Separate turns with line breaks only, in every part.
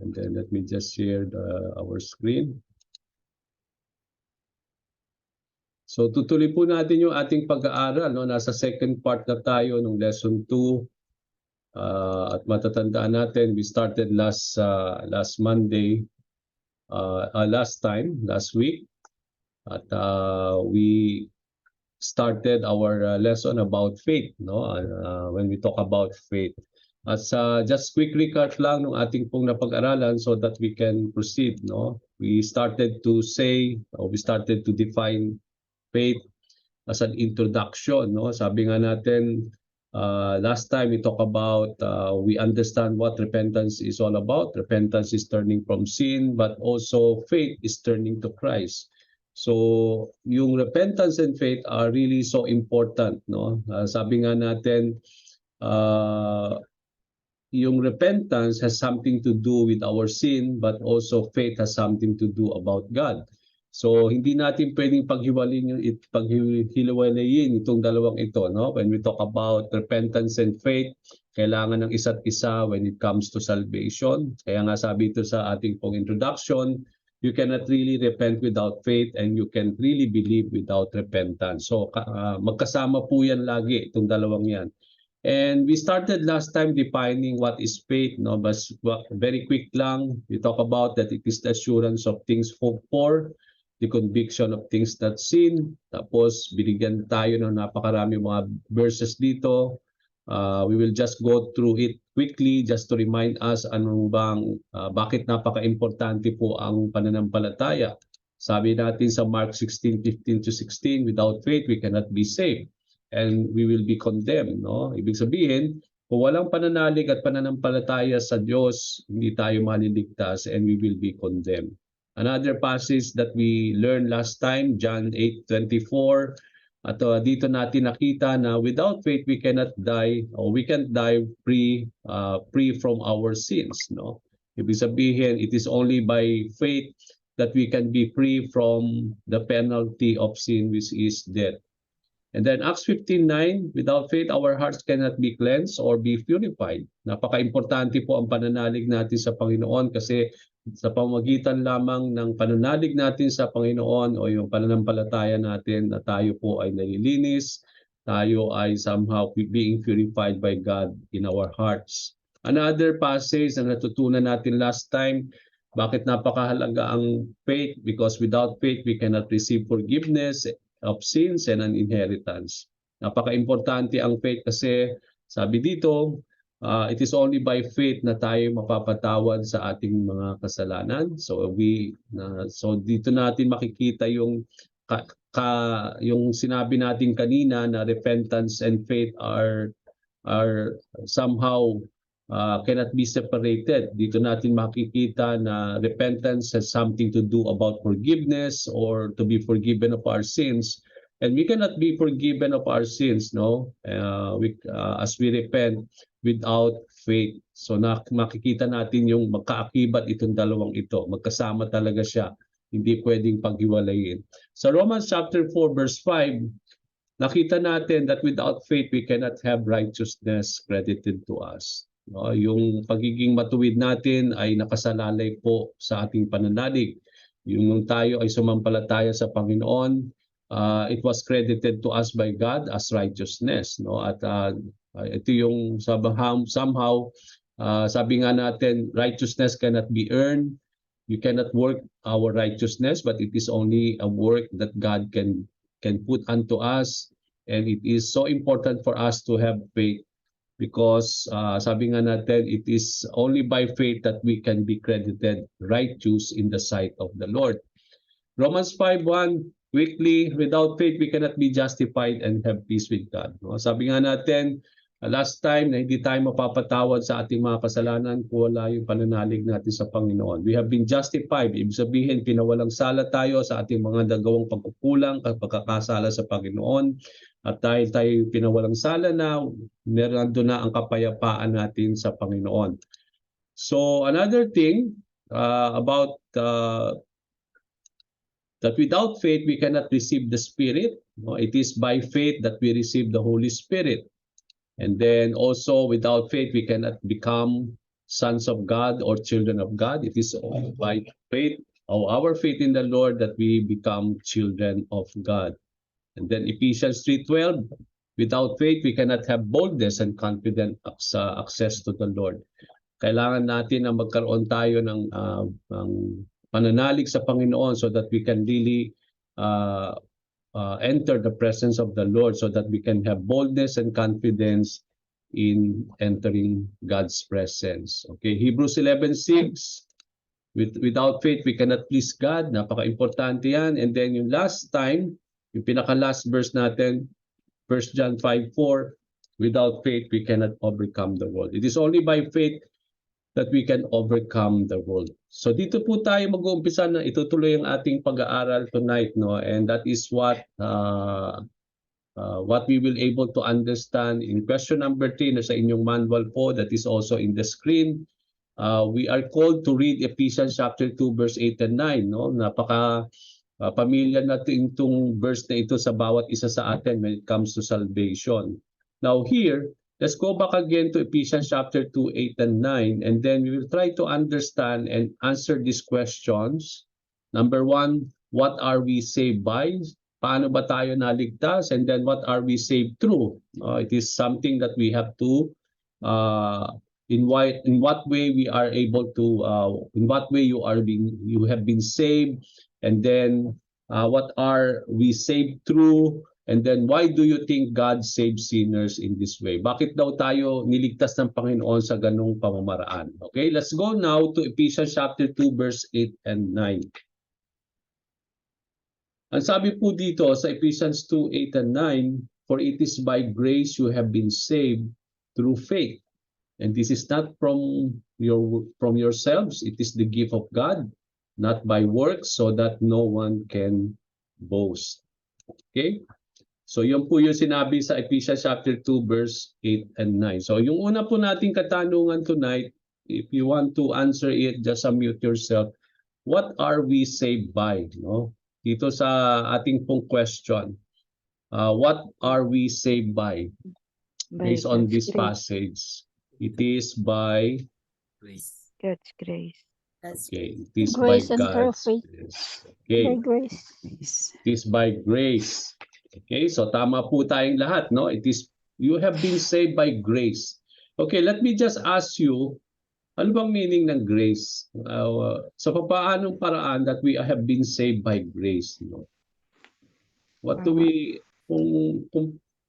And then let me just share our screen. So tutuloy po natin yung ating pag-aaral. No? Nasa second part na tayo ng lesson 2. At matatandaan natin, we started last Monday, last week. At we started our lesson about faith, no? When we talk about faith. At just quick recap lang ng ating pong napag-aralan so that we can proceed, no? We started to define faith as an introduction, no? Sabi nga natin, last time we talk about, we understand what repentance is all about. Repentance is turning from sin, but also faith is turning to Christ. So, yung repentance and faith are really so important, no? Sabi nga natin, yung repentance has something to do with our sin, but also faith has something to do about God. So hindi natin pwedeng paghiwalayin itong dalawang ito, no? When we talk about repentance and faith, kailangan ng isa't isa when it comes to salvation. Kaya nga sabi ito sa ating pong introduction, you cannot really repent without faith and you can really believe without repentance. So magkasama po yan lagi itong dalawang yan. And we started last time defining what is faith, no? But very quick lang, we talk about that it is the assurance of things hoped for, the conviction of things not seen. Tapos binigyan tayo ng napakarami mga verses dito. We will just go through it quickly just to remind us bakit napaka-importante po ang pananampalataya. Sabi natin sa Mark 16:15-16, without faith we cannot be saved and we will be condemned, no? Ibig sabihin, kung walang pananalig at pananampalataya sa Diyos, hindi tayo maliligtas and we will be condemned. Another passage that we learned last time, John 8:24, at dito natin nakita na without faith we cannot die, or we can't die free from our sins, no? Ibig sabihin, it is only by faith that we can be free from the penalty of sin, which is death. And then Acts 15:9, without faith our hearts cannot be cleansed or be purified. Napaka-importante po ang pananalig natin sa Panginoon kasi sa pamamagitan lamang ng pananalig natin sa Panginoon o yung pananampalataya natin na tayo po ay nalilinis, tayo ay somehow being purified by God in our hearts. Another passage na natutunan natin last time, bakit napakahalaga ang faith? Because without faith we cannot receive forgiveness of sins and an inheritance. Napaka-importante ang faith kasi sabi dito, it is only by faith na tayo mapapatawad sa ating mga kasalanan. So dito natin makikita yung yung sinabi natin kanina na repentance and faith are somehow cannot be separated. Dito natin makikita na repentance has something to do about forgiveness or to be forgiven of our sins. And we cannot be forgiven of our sins, no? As we repent without faith. So makikita natin yung magkaakibat itong dalawang ito. Magkasama talaga siya. Hindi pwedeng paghiwalayin. Sa Romans chapter 4 verse 5, nakita natin that without faith we cannot have righteousness credited to us. No, yung pagiging matuwid natin ay nakasalalay po sa ating pananalig. Yung tayo ay sumampalataya sa Panginoon, it was credited to us by God as righteousness, no? At ito yung somehow sabi nga natin, righteousness cannot be earned. You cannot work our righteousness, but it is only a work that God can put unto us, and it is so important for us to have faith because sabi nga natin, it is only by faith that we can be credited righteous in the sight of the Lord. Romans 5:1, quickly, without faith we cannot be justified and have peace with God. No? Sabi nga natin, last time na hindi tayo mapapatawad sa ating mga kasalanan kung wala yung pananalig natin sa Panginoon. We have been justified. Ibig sabihin, pinawalang sala tayo sa ating mga nagawang pagkukulang, pagkakasala sa Panginoon. At dahil tayo pinawalang sala na, meron doon na ang kapayapaan natin sa Panginoon. So another thing about that without faith we cannot receive the Spirit. No? It is by faith that we receive the Holy Spirit. And then also without faith we cannot become sons of God or children of God. It is by faith, or our faith in the Lord, that we become children of God. And then Ephesians 3:12, without faith, we cannot have boldness and confident access to the Lord. Kailangan natin na magkaroon tayo ng pananalig sa Panginoon so that we can really enter the presence of the Lord, so that we can have boldness and confidence in entering God's presence. Okay, Hebrews 11:6, without faith we cannot please God. Napaka-importante yan. And then yung last time, yung pinaka-last verse natin, 1 John 5:4, without faith we cannot overcome the world. It is only by faith that we can overcome the world. So dito po tayo mag-uumpisa na itutuloy ang ating pag-aaral tonight, no? And that is what we will able to understand in question number 3 na sa inyong manual po, that is also in the screen. We are called to read Ephesians chapter 2 verse 8 and 9, no? Napaka pamilya natin itong verse na ito sa bawat isa sa atin when it comes to salvation. Now here, let's go back again to Ephesians chapter 2, 8 and 9, and then we will try to understand and answer these questions. Number 1, what are we saved by? Paano ba tayo naligtas? And then what are we saved through? It is something that we have to, in what way we are able to, in what way you have been saved, and then what are we saved through? And then, why do you think God saves sinners in this way? Bakit daw tayo niligtas ng Panginoon sa ganung pamamaraan? Okay, let's go now to Ephesians chapter 2, verse 8 and 9. Ang sabi po dito sa Ephesians 2, 8 and 9, for it is by grace you have been saved through faith. And this is not from yourselves, it is the gift of God, not by works, so that no one can boast. Okay? So yun po yung sinabi sa Ephesians chapter 2 verse 8 and 9. So yung una po nating katanungan tonight, if you want to answer it, just unmute yourself. What are we saved by? No? Dito sa ating pong question, what are we saved by? Based on this passage, it is by
Grace.
God's grace.
Okay, it is
Grace
by
and through
God's
faith.
grace.
By
Okay,
grace.
it is by grace. Okay, so tama po tayong lahat, no? It is, you have been saved by grace. Okay, let me just ask you, ano bang meaning ng grace? So paanong paraan that we have been saved by grace, no? What do we,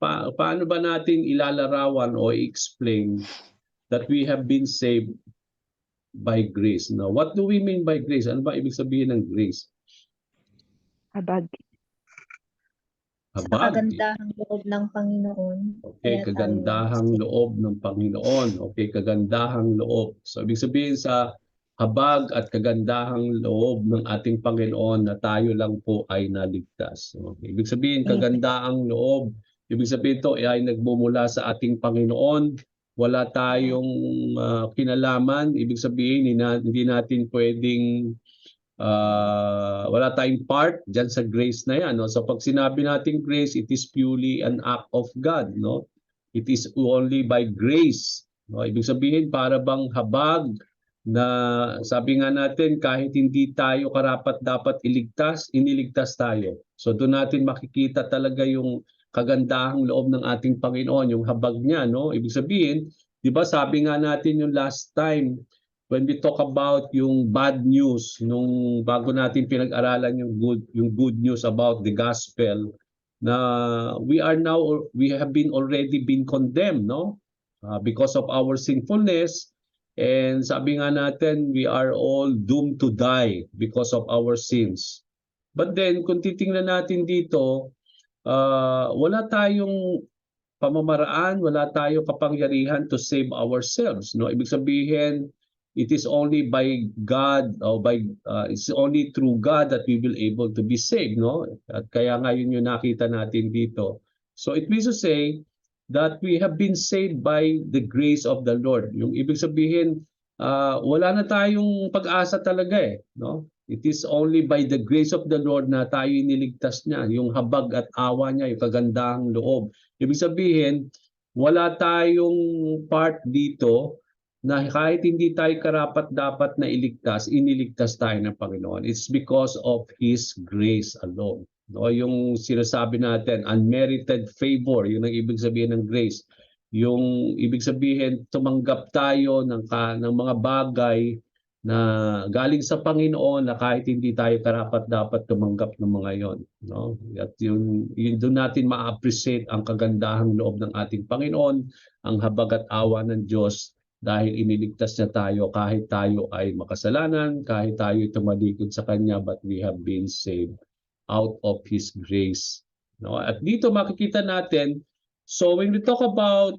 paano ba natin ilalarawan o explain that we have been saved by grace? No? What do we mean by grace? Ano ba ibig sabihin ng grace?
Habag.
Sa
Habag.
kagandahang loob ng Panginoon.
Okay,
Kaya
kagandahang loob ng Panginoon. Okay, kagandahang loob. So, ibig sabihin sa habag at kagandahang loob ng ating Panginoon na tayo lang po ay naligtas. Okay, ibig sabihin, kagandahang loob, ibig sabihin ito ay nagmumula sa ating Panginoon. Wala tayong kinalaman. Ibig sabihin, hindi natin pwedeng wala tayong part dyan sa grace na yan, no? So pag sinabi natin grace, it is purely an act of God, no? It is only by grace, no? Ibig sabihin para bang habag na sabi nga natin kahit hindi tayo karapat dapat iniligtas tayo. So doon natin makikita talaga yung kagandahang loob ng ating Panginoon, yung habag niya, no? Ibig sabihin, di ba sabi nga natin yung last time when we talk about yung bad news, nung bago natin pinag-aralan yung good news about the gospel, na we have been already been condemned, no? Because of our sinfulness, and sabi nga natin, we are all doomed to die because of our sins. But then, kung titingnan natin dito, wala tayong pamamaraan, wala tayong kapangyarihan to save ourselves, no? Ibig sabihin, it is only by God or it's only through God that we will able to be saved, no? At kaya nga yun yung nakita natin dito. So it means to say that we have been saved by the grace of the Lord. Yung ibig sabihin, wala na tayong pag-asa talaga eh, no? It is only by the grace of the Lord na tayo iniligtas niya, yung habag at awa niya, yung kagandahang loob. Ibig sabihin, wala tayong part dito na kahit hindi tayo karapat-dapat na iligtas, iniligtas tayo ng Panginoon. It's because of His grace alone. No, yung sinasabi natin, unmerited favor, yun ang ibig sabihin ng grace. Yung ibig sabihin, tumanggap tayo ng mga bagay na galing sa Panginoon na kahit hindi tayo karapat-dapat tumanggap ng mga yon, no? At yun doon natin ma-appreciate ang kagandahang loob ng ating Panginoon, ang habag at awa ng Diyos dahil iniligtas niya tayo kahit tayo ay makasalanan, kahit tayo tumalikod sa Kanya, but we have been saved out of His grace. No? At dito makikita natin, so when we talk about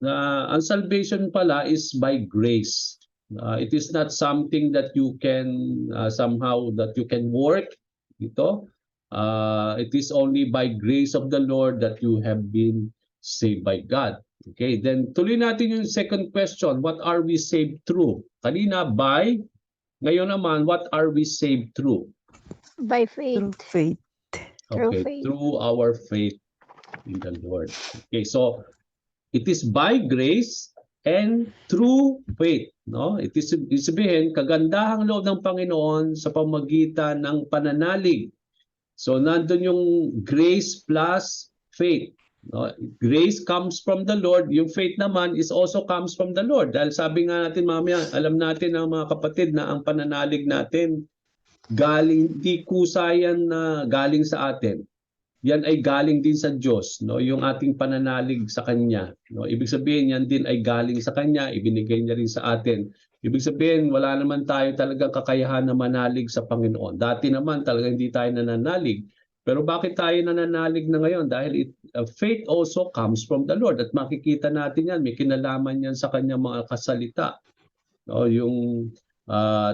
ang salvation pala is by grace. It is not something that you can somehow that you can work ito. It is only by grace of the Lord that you have been saved by God. Okay, then tuloy natin yung second question. What are we saved through? Kanina by, ngayon naman, what are we saved through?
By faith.
Through faith.
Through
Okay,
faith.
through our faith in the Lord. Okay, so it is by grace and through faith, no? It is sabihin kagandahang loob ng Panginoon sa pamamagitan ng pananalig. So nandun yung grace plus faith. No? Grace comes from the Lord. Yung faith naman is also comes from the Lord. Dahil sabi nga natin mamaya, alam natin ng mga kapatid na ang pananalig natin galing, di kusayan na galing sa atin. Yan ay galing din sa Diyos, no? Yung ating pananalig sa Kanya, no? Ibig sabihin yan din ay galing sa Kanya, ibinigay niya rin sa atin. Ibig sabihin wala naman tayo talagang kakayahan na manalig sa Panginoon. Dati naman talaga hindi tayo nananalig. Pero bakit tayo nananalig na ngayon? Dahil faith also comes from the Lord. At makikita natin yan, may kinalaman yan sa Kanyang mga kasalita. No? Yung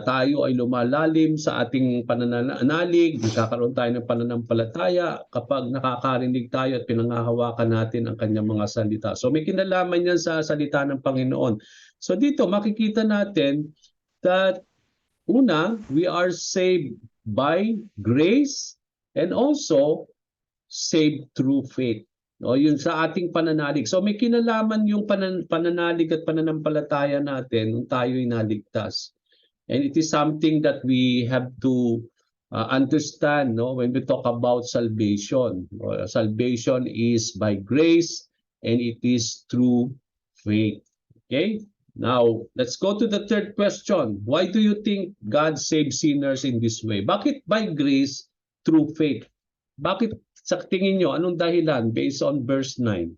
tayo ay lumalalim sa ating pananalig, nagkakaroon tayo ng pananampalataya kapag nakakarinig tayo at pinangahawakan natin ang Kanyang mga salita. So may kinalaman yan sa salita ng Panginoon. So dito makikita natin that una, we are saved by grace and also saved through faith. No, yun sa ating pananalig. So may kinalaman yung pananalig at pananampalataya natin nung tayo'y naligtas. And it is something that we have to understand, no, when we talk about salvation. Salvation is by grace and it is through faith. Okay? Now, let's go to the third question. Why do you think God saves sinners in this way? Bakit by grace through faith? Bakit sa tingin nyo, anong dahilan based on verse 9?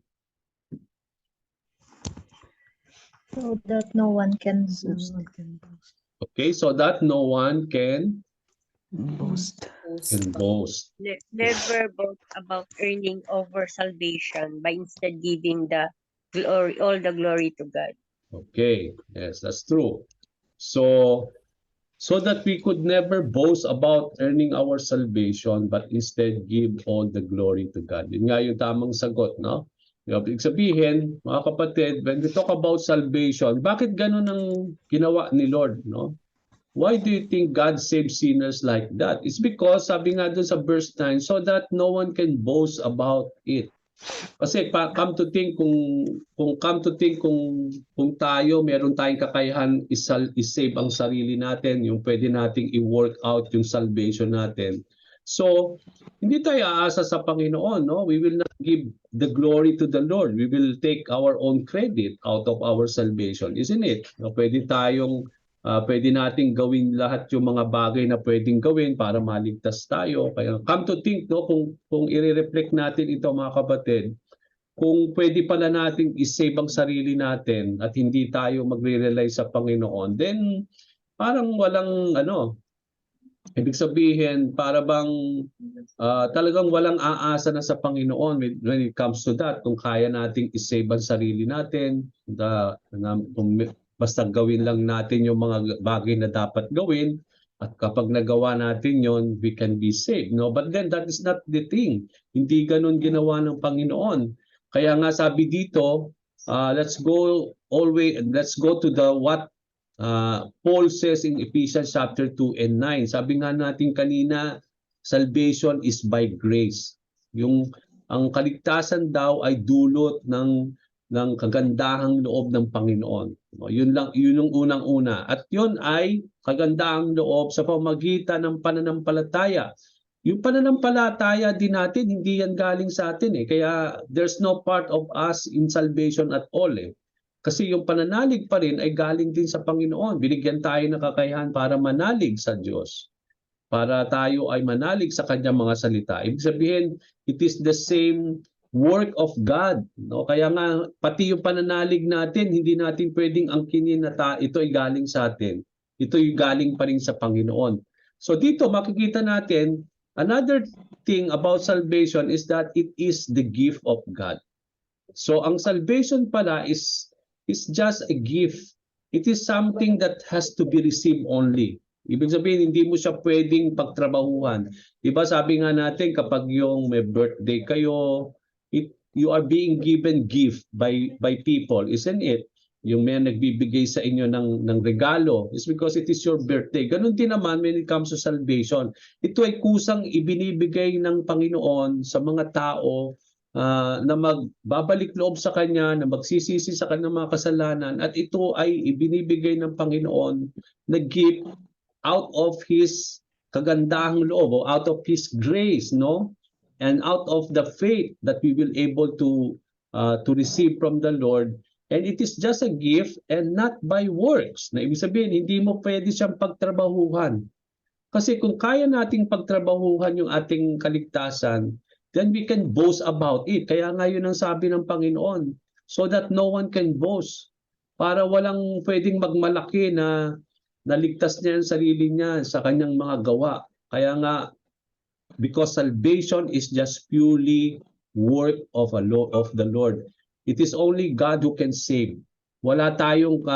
So that no one can
So
boast.
one can boast.
Okay, so that no one can
Boast.
boast.
Never boast about earning over salvation, but instead giving the glory, all the glory to God.
Okay, yes, that's true. So that we could never boast about earning our salvation, but instead give all the glory to God. Yun nga yung tamang sagot, no? Ibig sabihin, mga kapatid, when we talk about salvation, bakit ganun ang ginawa ni Lord, no? Why do you think God saves sinners like that? It's because, sabi nga doon sa verse 9, so that no one can boast about it. Kasi come to think kung tayo meron tayong kakayahan i-save ang sarili natin, yung pwede nating i-work out yung salvation natin. So, hindi tayo aasa sa Panginoon, no? We will not give the glory to the Lord. We will take our own credit out of our salvation, isn't it? No, pwede nating gawin lahat yung mga bagay na pwedeng gawin para maligtas tayo. Kaya come to think, no, kung i-reflect natin ito mga kapatid, kung pwede pala nating i-save ang sarili natin at hindi tayo magre-rely sa Panginoon, then parang walang ibig sabihin para bang talagang walang aasa na sa Panginoon when it comes to that. Kung kaya nating i-save ang sarili natin, basta gawin lang natin yung mga bagay na dapat gawin, at kapag nagawa natin yon, we can be saved, no? But then that is not the thing. Hindi ganun ginawa ng Panginoon. Kaya nga sabi dito, let's go to the what Paul says in Ephesians chapter 2 and 9. Sabi nga natin kanina, salvation is by grace. Ang kaligtasan daw ay dulot ng ng kagandahang loob ng Panginoon. No, yun lang, yun yung unang-una. At yun ay kagandahang loob sa pamagitan ng pananampalataya. Yung pananampalataya din natin, hindi yan galing sa atin eh. Kaya there's no part of us in salvation at all eh. Kasi yung pananalig pa rin ay galing din sa Panginoon. Binigyan tayo ng kakayahan para manalig sa Diyos. Para tayo ay manalig sa kanyang mga salita. Ibig sabihin, it is the same work of God. No? Kaya nga, pati yung pananalig natin, hindi natin pwedeng angkinin na ito ay galing sa atin. Ito ay galing pa rin sa Panginoon. So dito makikita natin, another thing about salvation is that it is the gift of God. So ang salvation pala is just a gift. It is something that has to be received only. Ibig sabihin, hindi mo siya pwedeng pagtrabahuhan. Diba sabi nga natin, kapag yung may birthday kayo, you are being given gift by people, isn't it? Yung may nagbibigay sa inyo ng regalo is because it is your birthday. Ganun din naman when it comes to salvation. Ito ay kusang ibinibigay ng Panginoon sa mga tao na magbabalik loob sa Kanya, na magsisisi sa kanyang mga kasalanan, at ito ay ibinibigay ng Panginoon na gift out of His kagandahang loob, o out of His grace, no? And out of the faith that we will able to receive from the Lord. And it is just a gift and not by works. Na ibig sabihin, hindi mo pwede siyang pagtrabahuhan. Kasi kung kaya nating pagtrabahuhan yung ating kaligtasan, then we can boast about it. Kaya nga yun ang sabi ng Panginoon, so that no one can boast. Para walang pwedeng magmalaki na naligtas niya ang sarili niya sa kanyang mga gawa. Kaya nga, because salvation is just purely work of the Lord. It is only God who can save. Wala tayong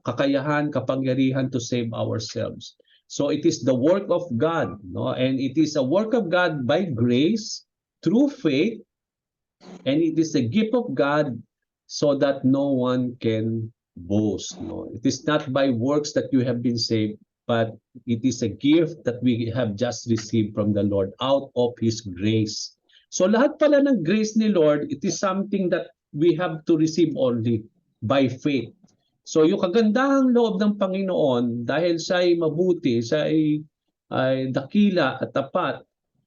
kakayahan, kapangyarihan to save ourselves. So it is the work of God, no? And it is a work of God by grace, through faith, and it is a gift of God so that no one can boast. No? It is not by works that you have been saved, but it is a gift that we have just received from the Lord out of His grace. So lahat pala ng grace ni Lord, it is something that we have to receive only by faith. So yung kagandahang loob ng Panginoon, dahil siya ay mabuti, siya ay dakila at tapat,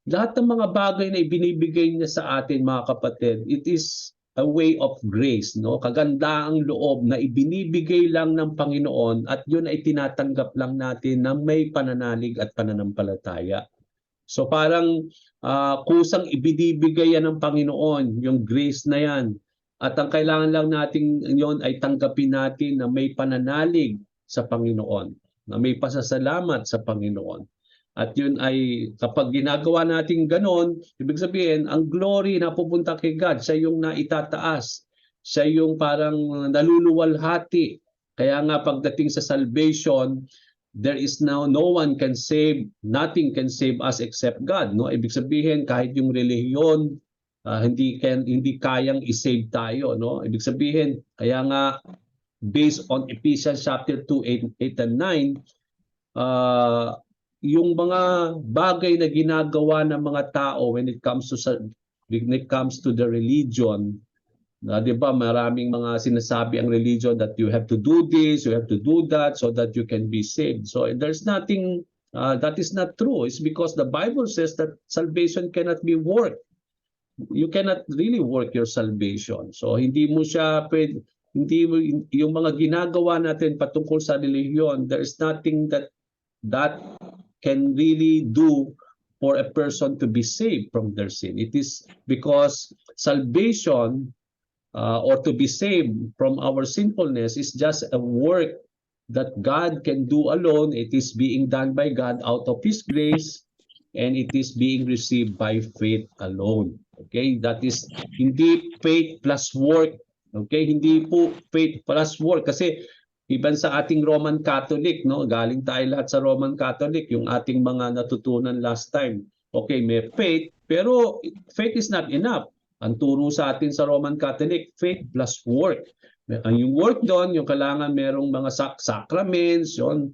lahat ng mga bagay na ibinibigay niya sa atin, mga kapatid, it is a way of grace, no? Kagandahang loob na ibinibigay lang ng Panginoon, at yun ay tinatanggap lang natin ng may pananalig at pananampalataya. So parang kusang ibinibigay yan ng Panginoon, yung grace na yan. At ang kailangan lang natin yon ay tanggapin natin na may pananalig sa Panginoon, na may pasasalamat sa Panginoon. At yun ay, kapag ginagawa natin ganon, ibig sabihin, ang glory na pupunta kay God, siya yung naitataas. Siya yung parang naluluwalhati. Kaya nga pagdating sa salvation, there is now no one can save, nothing can save us except God. No? Ibig sabihin, kahit yung relihiyon, hindi kayang i-save tayo. No? Ibig sabihin, kaya nga, based on Ephesians chapter 2, 8 and 9, yung mga bagay na ginagawa ng mga tao when it comes to the religion, di ba, maraming mga sinasabi ang religion that you have to do this, you have to do that so that you can be saved. So there's nothing that is not true. It's because the Bible says that salvation cannot be worked. You cannot really work your salvation. So hindi mo siya pwede, yung mga ginagawa natin patungkol sa religion, there is nothing that can really do for a person to be saved from their sin. It is because salvation or to be saved from our sinfulness is just a work that God can do alone. It is being done by God out of His grace, and it is being received by faith alone. Okay, that is hindi faith plus work. Okay, hindi po faith plus work, kasi even sa ating Roman Catholic, no, galing tayo lahat sa Roman Catholic, yung ating mga natutunan last time. Okay, may faith, pero faith is not enough. Ang turo sa atin sa Roman Catholic, faith plus work. Yung work doon, yung kailangan merong mga sacraments, yung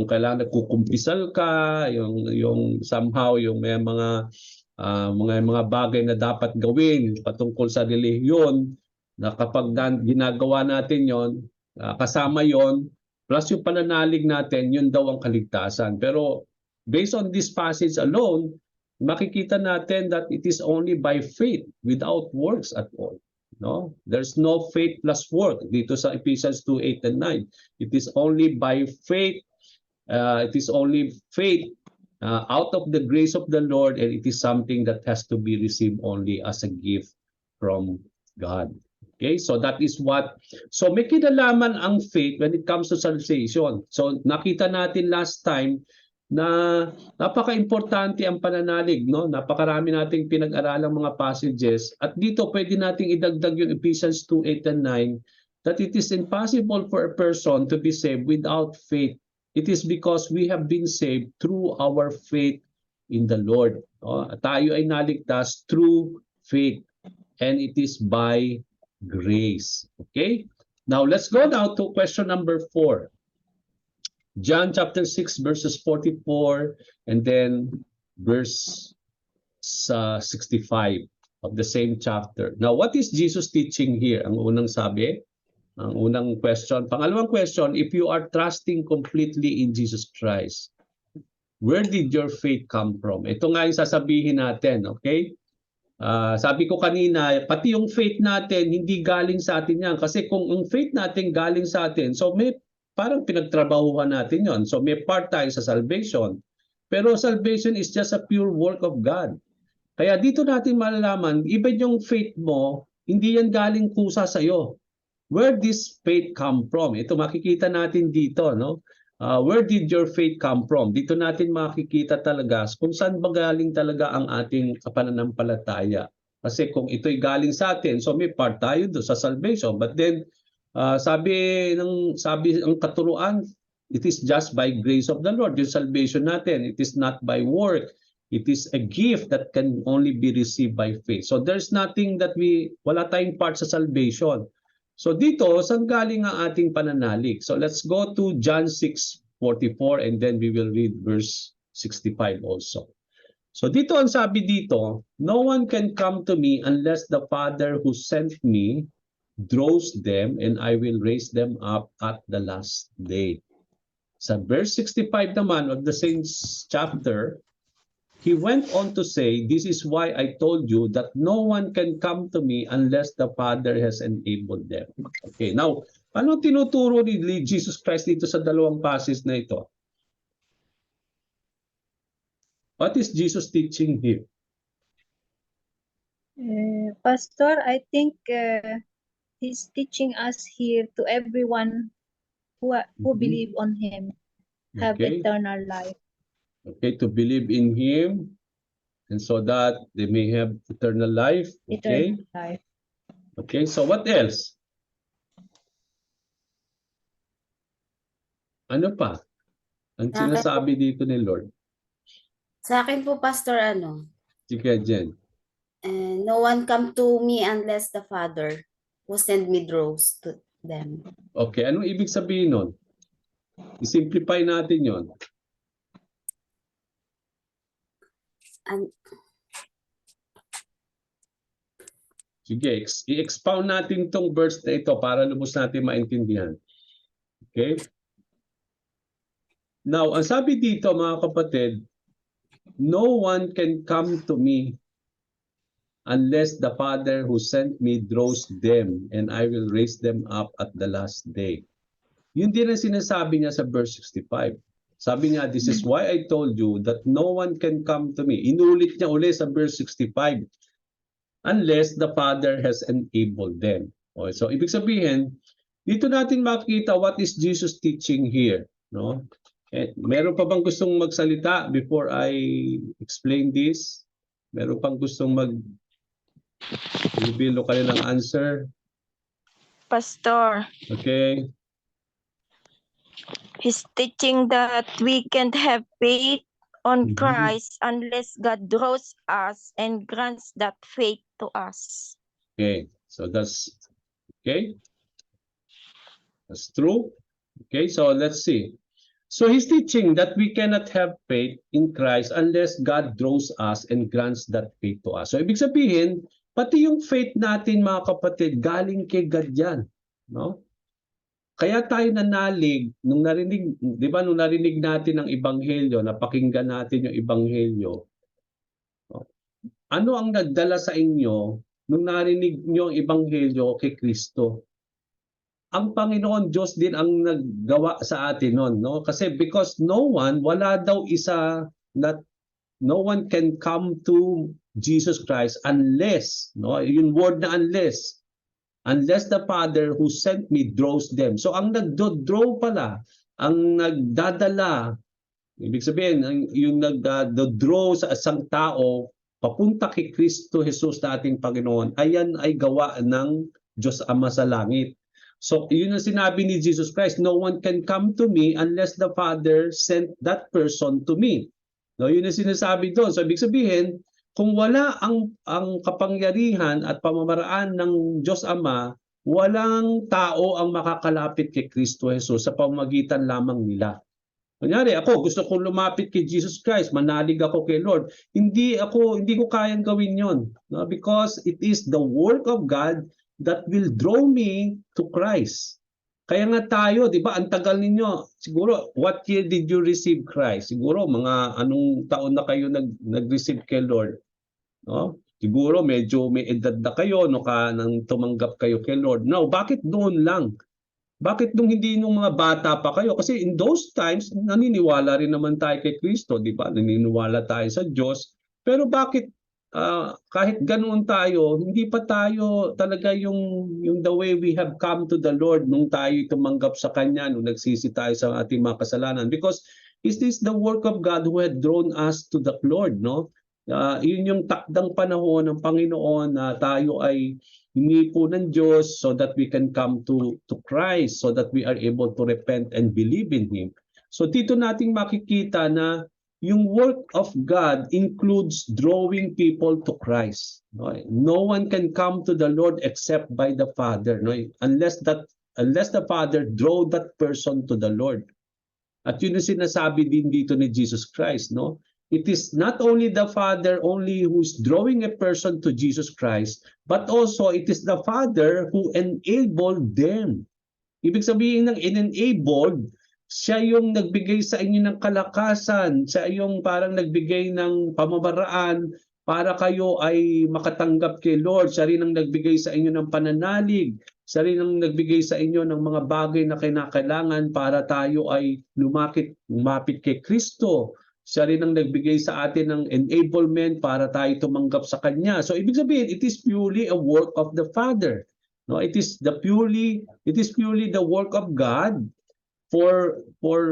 kailangan nagkukumpisal ka, yung somehow yung may mga bagay na dapat gawin patungkol sa relihiyon, na kapag ginagawa natin yon, kasama yon, plus yung pananalig natin, yun daw ang kaligtasan. Pero based on this passage alone, makikita natin that it is only by faith without works at all. No? There's no faith plus work dito sa Ephesians 2:8 and 9. It is only by faith. It is only faith out of the grace of the Lord, and it is something that has to be received only as a gift from God. Okay, so that is what, so may kinalaman ang faith when it comes to salvation. So nakita natin last time na napaka-importante ang pananalig, no? Napakarami nating pinag-aralang mga passages, at dito pwede nating idagdag yung Ephesians 2:8 and 9, that it is impossible for a person to be saved without faith. It is because we have been saved through our faith in the Lord. Tayo ay naligtas through faith, and it is by grace. Okay? Now, let's go now to question number 4. John chapter 6 verses 44 and then verse 65 of the same chapter. Now, what is Jesus teaching here? Ang unang sabi, ang unang question. Pangalawang question, if you are trusting completely in Jesus Christ, where did your faith come from? Ito nga yung sasabihin natin, okay? Sabi ko kanina, pati yung faith natin, hindi galing sa atin yan. Kasi kung ang faith natin galing sa atin, so may parang pinagtrabahuhan natin yon. So may part tayo sa salvation. Pero salvation is just a pure work of God. Kaya dito natin malalaman, even yung faith mo, hindi yan galing kusa sa iyo. Where this faith come from? Ito makikita natin dito, no? Where did your faith come from? Dito natin makikita talaga kung saan ba galing talaga ang ating pananampalataya. Kasi kung ito'y galing sa atin, so may part tayo doon sa salvation. But then, sabi ang katuruan, it is just by grace of the Lord. Yung salvation natin, it is not by work. It is a gift that can only be received by faith. So there's nothing that wala tayong part sa salvation. So dito, saan galing ang ating pananalig? So let's go to John 6:44 and then we will read verse 65 also. So dito ang sabi dito, no one can come to me unless the Father who sent me draws them, and I will raise them up at the last day. Sa verse 65 naman of the same chapter, he went on to say, this is why I told you that no one can come to me unless the Father has enabled them. Okay, now, ano tinuturo ni Jesus Christ dito sa dalawang passage na ito? What is Jesus teaching here?
Pastor, I think he's teaching us here to everyone who believe on him have
Okay.
eternal life.
Okay, to believe in Him, and so that they may have eternal life. Okay.
Eternal life.
Okay, so what else? Ano pa? Ang sinasabi dito ni Lord.
Sa akin po, Pastor,
Sige, Jen.
no one come to me unless the Father who sent me draws to them.
Okay, anong ibig sabihin nun? I-simplify natin yon.
And
Sige, i-expound natin tong verse na ito para lubos natin maintindihan. Okay? Now, ang sabi dito mga kapatid, no one can come to me unless the Father who sent me draws them, and I will raise them up at the last day. Yun din ang sinasabi niya sa verse 65. Sabi niya, this is why I told you that no one can come to me. Inulit niya ulit sa verse 65. Unless the Father has enabled them. Okay, so ibig sabihin, dito natin makikita what is Jesus teaching here. No? Meron pa bang gustong magsalita before I explain this? Meron pang gustong reveal o kanilang answer?
Pastor,
Okay.
he's teaching that we can't have faith on
Mhm.
Christ unless God draws us and grants that faith to us.
Okay. So that's okay. That's true. Okay, so let's see. So he's teaching that we cannot have faith in Christ unless God draws us and grants that faith to us. So ibig sabihin, Pati yung faith natin mga kapatid, galing kay God yan. No? Kaya tayo nanalig, nung narinig, di ba nung narinig natin ang Ebanghelyo, napakinggan natin yung Ebanghelyo, no? Ano ang nagdala sa inyo nung narinig nyo ang Ebanghelyo kay Kristo? Ang Panginoon Diyos din ang naggawa sa atin nun, no? Kasi because wala daw isa, no one can come to Jesus Christ unless, no? Yung word na unless the Father who sent me draws them. So ang nagdo-draw pala, ang nagdadala, ibig sabihin, yung nagdo-draw sa isang tao papunta kay Kristo Jesus na ating Panginoon, ayan ay gawa ng Diyos Ama sa langit. So yun ang sinabi ni Jesus Christ, no one can come to me unless the Father sent that person to me. No, yun ang sinasabi doon. So ibig sabihin, kung wala ang kapangyarihan at pamamaraan ng Diyos Ama, walang tao ang makakalapit kay Kristo Jesus sa pamamagitan lamang nila. Kunyari, ako gusto kong lumapit kay Jesus Christ, manalig ako kay Lord. Hindi ko kayang gawin 'yon, no? Because it is the work of God that will draw me to Christ. Kaya nga tayo, 'di ba, ang tagal ninyo. Siguro, what year did you receive Christ? Siguro mga anong taon na kayo nag-receive kay Lord, no? Siguro medyo may edad na kayo nang tumanggap kayo kay Lord. Now, bakit doon lang? Bakit nung hindi nung mga bata pa kayo? Kasi in those times, naniniwala rin naman tayo kay Kristo, di ba? Naniniwala tayo sa Diyos. Pero bakit kahit ganoon tayo, hindi pa tayo talaga yung the way we have come to the Lord nung tayo tumanggap sa Kanya, nung nagsisi tayo sa ating mga kasalanan? Because is this the work of God who had drawn us to the Lord, no? Yun yung takdang panahon ng Panginoon na tayo ay hinipo ng Diyos so that we can come to Christ, so that we are able to repent and believe in Him. So dito nating makikita na yung work of God includes drawing people to Christ. No one can come to the Lord except by the Father, no? Unless the Father draw that person to the Lord. At yun yung sinasabi din dito ni Jesus Christ, no? It is not only the Father only who is drawing a person to Jesus Christ, but also it is the Father who enabled them. Ibig sabihin ng enabled, siya yung nagbigay sa inyo ng kalakasan, siya yung parang nagbigay ng pamamaraan para kayo ay makatanggap kay Lord. Siya rin ang nagbigay sa inyo ng pananalig. Siya rin ang nagbigay sa inyo ng mga bagay na kinakailangan para tayo ay lumapit kay Kristo. Siya rin ang nagbigay sa atin ng enablement para tayo tumanggap sa Kanya. So ibig sabihin, it is purely a work of the Father. No, it is purely the work of God for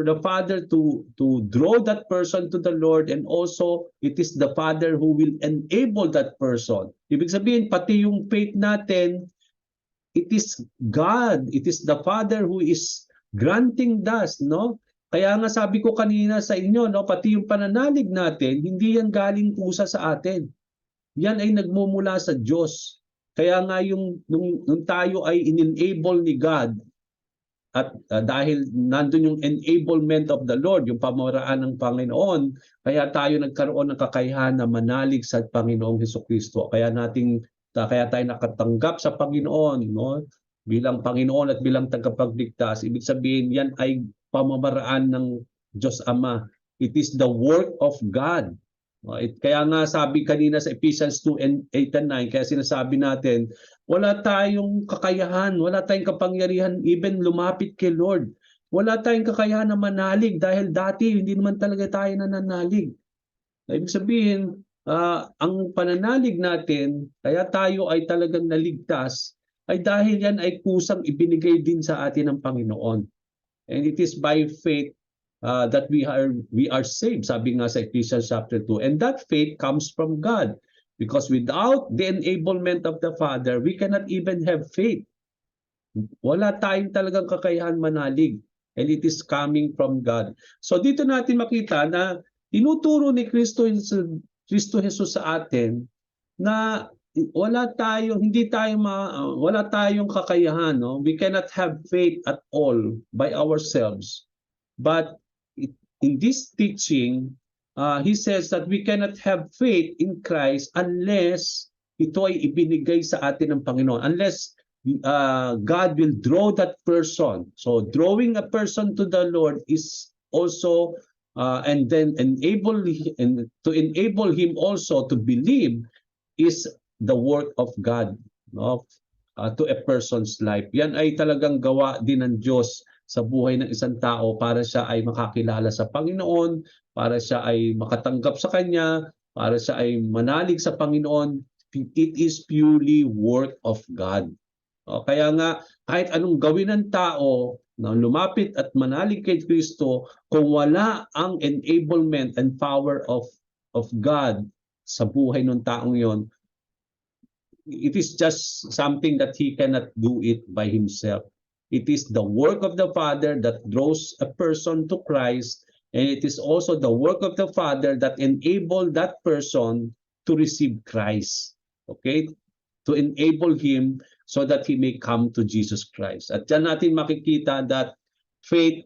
the Father to draw that person to the Lord, and also it is the Father who will enable that person. Ibig sabihin, pati yung faith natin, it is God, it is the Father who is granting us, no? Kaya nga sabi ko kanina sa inyo, no, pati yung pananalig natin, hindi yan galing kusa sa atin. Yan ay nagmumula sa Diyos. Kaya nga nung tayo ay in-enable ni God, at dahil nandun yung enablement of the Lord, yung pamaraan ng Panginoon, kaya tayo nagkaroon ng kakayahan na manalig sa Panginoong Hesukristo. Kaya tayo nakatanggap sa Panginoon, no, bilang Panginoon at bilang tagapagligtas. Ibig sabihin, yan ay pamamaraan ng Diyos Ama. It is the work of God. Kaya nga sabi kanina sa Ephesians 2:8 and 9, kaya sinasabi natin, wala tayong kakayahan, wala tayong kapangyarihan even lumapit kay Lord. Wala tayong kakayahan na manalig dahil dati hindi naman talaga tayo nananalig. Ibig sabihin, ang pananalig natin, kaya tayo ay talagang naligtas, ay dahil yan ay kusang ibinigay din sa atin ng Panginoon. And it is by faith that we are saved, sabi nga sa Ephesians chapter 2. And that faith comes from God. Because without the enablement of the Father, we cannot even have faith. Wala tayong talagang kakayahan manalig. And it is coming from God. So dito natin makita na tinuturo ni Kristo Jesus sa atin na wala tayong kakayahan, no? We cannot have faith at all by ourselves. But in this teaching, he says that we cannot have faith in Christ unless ito ay ibinigay sa atin ng Panginoon. Unless God will draw that person. So drawing a person to the Lord is also and then enable him also to believe is the work of God, no? To a person's life. Yan ay talagang gawa din ng Diyos sa buhay ng isang tao para siya ay makakilala sa Panginoon, para siya ay makatanggap sa Kanya, para siya ay manalig sa Panginoon. It is purely work of God. Kaya nga, kahit anong gawin ng tao na lumapit at manalig kay Kristo, kung wala ang enablement and power of God sa buhay ng taong yon, it is just something that he cannot do it by himself. It is the work of the Father that draws a person to Christ, and it is also the work of the Father that enable that person to receive Christ. Okay? To enable him so that he may come to Jesus Christ. At dyan natin makikita that faith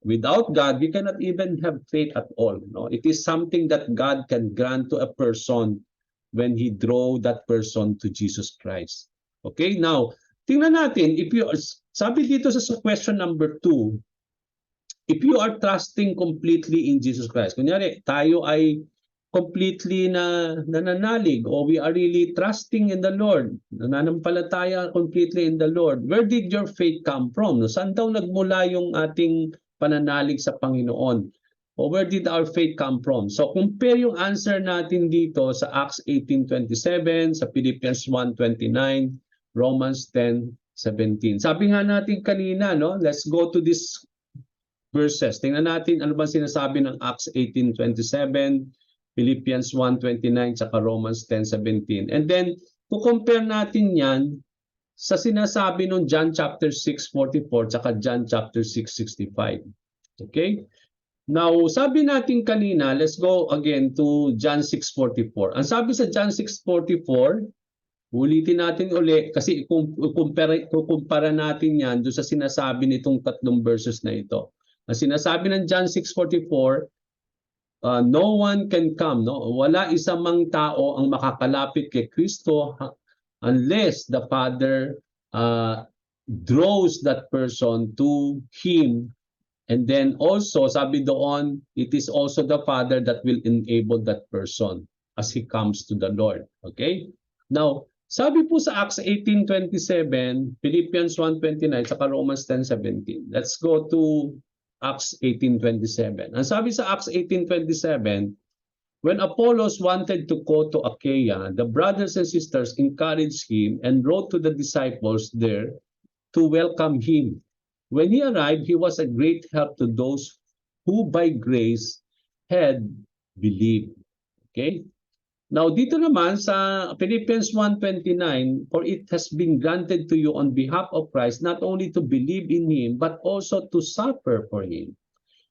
without God, we cannot even have faith at all. No? It is something that God can grant to a person when he draw that person to Jesus Christ. Okay, now, tingnan natin, sabi dito sa question number 2, if you are trusting completely in Jesus Christ, kunyari, tayo ay completely nananalig, or we are really trusting in the Lord, nananampalataya completely in the Lord, where did your faith come from? Saan daw nagmula yung ating pananalig sa Panginoon? Or where did our faith come from? So compare yung answer natin dito sa Acts 18:27, sa Philippians 1:29, Romans 10:17. Sabi nga natin kanina, no? Let's go to these verses. Tingnan natin ano ba sinasabi ng Acts 18:27, Philippians 1:29, saka Romans 10:17. And then, compare natin yan sa sinasabi ng John chapter 6:44, saka John chapter 6:65. Okay? Now, sabi natin kanina, let's go again to John 6:44. Ang sabi sa John 6:44, ulitin natin uli kasi kukumpara natin yan doon sa sinasabi nitong tatlong verses na ito. Ang sinasabi ng John 6:44, no one can come, no? Wala isang mang tao ang makakalapit kay Kristo unless the Father draws that person to Him. And then also, sabi doon, it is also the Father that will enable that person as he comes to the Lord. Okay? Now, sabi po sa Acts 18:27, Philippians 1:29, saka Romans 10:17. Let's go to Acts 18:27. Ang sabi sa Acts 18:27, when Apollos wanted to go to Achaia, the brothers and sisters encouraged him and wrote to the disciples there to welcome him. When he arrived, he was a great help to those who by grace had believed. Okay? Now, dito naman sa Philippians 1:29, for it has been granted to you on behalf of Christ not only to believe in Him, but also to suffer for Him.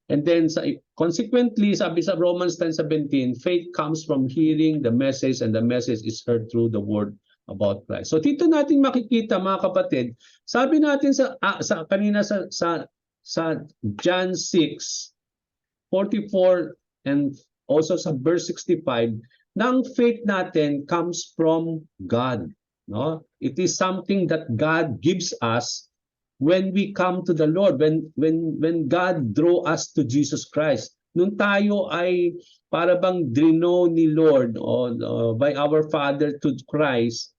And then, consequently, sabi sa Romans 10:17, faith comes from hearing the message, and the message is heard through the word about Christ. So dito natin makikita, mga kapatid, sabi natin kanina sa John 6:44 and also sa verse 65, na ang faith natin comes from God, no? It is something that God gives us when we come to the Lord, when God draw us to Jesus Christ. Nung tayo ay para bang drino ni Lord by our Father to Christ,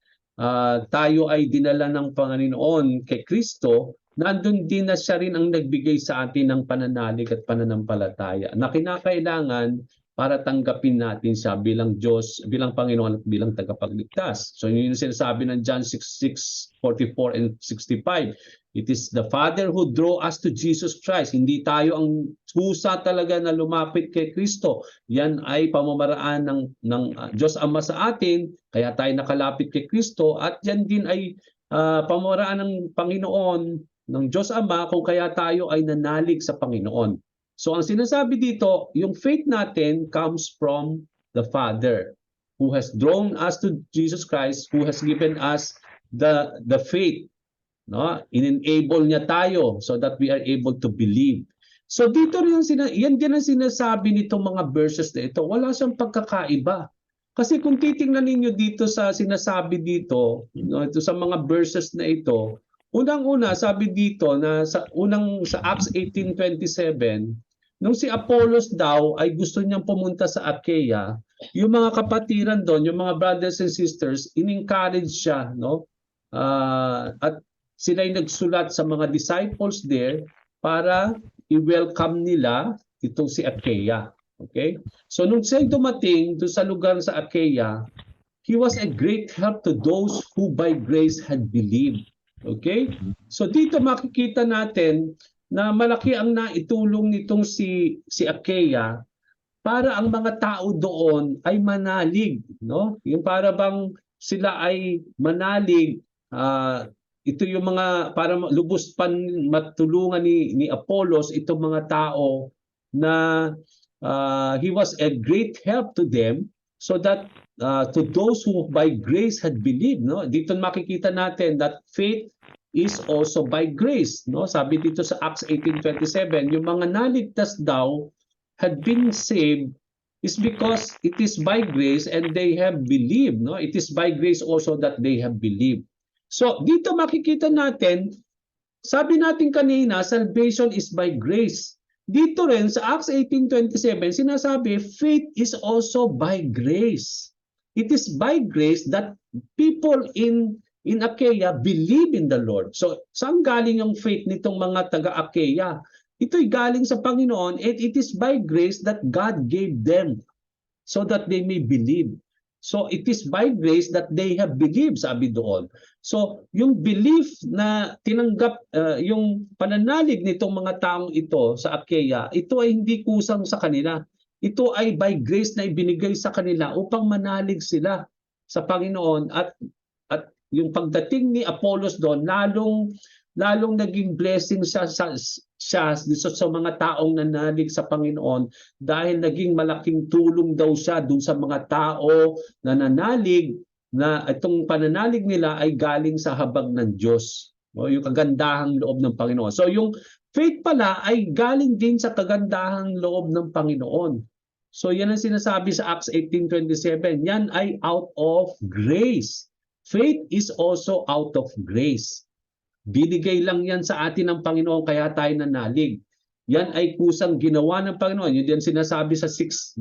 tayo ay dinala ng Panginoon kay Kristo, nandun din na siya rin ang nagbigay sa atin ng pananalig at pananampalataya na kinakailangan para tanggapin natin siya bilang Diyos, bilang Panginoon at bilang tagapagligtas. So yun yung sinasabi ng John 6:44 and 65. It is the Father who draw us to Jesus Christ. Hindi tayo ang kusa talaga na lumapit kay Kristo. Yan ay pamamaraan ng Diyos Ama sa atin, kaya tayo nakalapit kay Kristo, at yan din ay pamamaraan ng Panginoon, ng Diyos Ama, kung kaya tayo ay nanalig sa Panginoon. So ang sinasabi dito, yung faith natin comes from the Father who has drawn us to Jesus Christ, who has given us the faith. No? In-enable niya tayo so that we are able to believe. So dito rin yan din ang sinasabi nitong mga verses na ito. Wala siyang pagkakaiba. Kasi kung titingnan ninyo dito sa sinasabi dito, no, ito sa mga verses na ito, unang-una sabi dito na sa Acts 18:27, nung si Apollos daw ay gusto niyang pumunta sa Achaia, yung mga kapatiran doon, yung mga brothers and sisters, in-encourage siya, no? At sila ay nagsulat sa mga disciples there para i-welcome nila itong si Achaia. Okay? So nung siya dumating doon sa lugar sa Achaia, he was a great help to those who by grace had believed. Okay? So dito makikita natin na malaki ang naitulong nitong si Achaia para ang mga tao doon ay manalig, no? Yung para bang sila ay manalig, ito yung mga para lubos pan matulungan ni Apollos itong mga tao na he was a great help to them so that to those who by grace had believed, no? Dito makikita natin that faith is also by grace, no? Sabi dito sa Acts 18:27, yung mga naligtas daw had been saved is because it is by grace and they have believed, no? It is by grace also that they have believed. So dito makikita natin, sabi natin kanina, salvation is by grace. Dito rin sa Acts 18:27 sinasabi faith is also by grace. It is by grace that people in Achaia believe in the Lord. So saan galing yung faith nitong mga taga-Achaia? Ito'y galing sa Panginoon and it is by grace that God gave them so that they may believe. So it is by grace that they have believed, sabi doon. So yung belief na tinanggap, yung pananalig nitong mga taong ito sa Achaia, ito ay hindi kusang sa kanila. Ito ay by grace na ibinigay sa kanila upang manalig sila sa Panginoon at yung pagdating ni Apollos doon, lalong naging blessing siya sa mga taong nanalig sa Panginoon dahil naging malaking tulong daw siya dun sa mga tao na nanalig na itong pananalig nila ay galing sa habag ng Diyos. O, yung kagandahang loob ng Panginoon. So yung faith pala ay galing din sa kagandahang loob ng Panginoon. So yan ang sinasabi sa Acts 18:27. Yan ay out of grace. Faith is also out of grace. Binigay lang yan sa atin ng Panginoon kaya tayo nanalig. Yan ay kusang ginawa ng Panginoon. Yun din sinasabi sa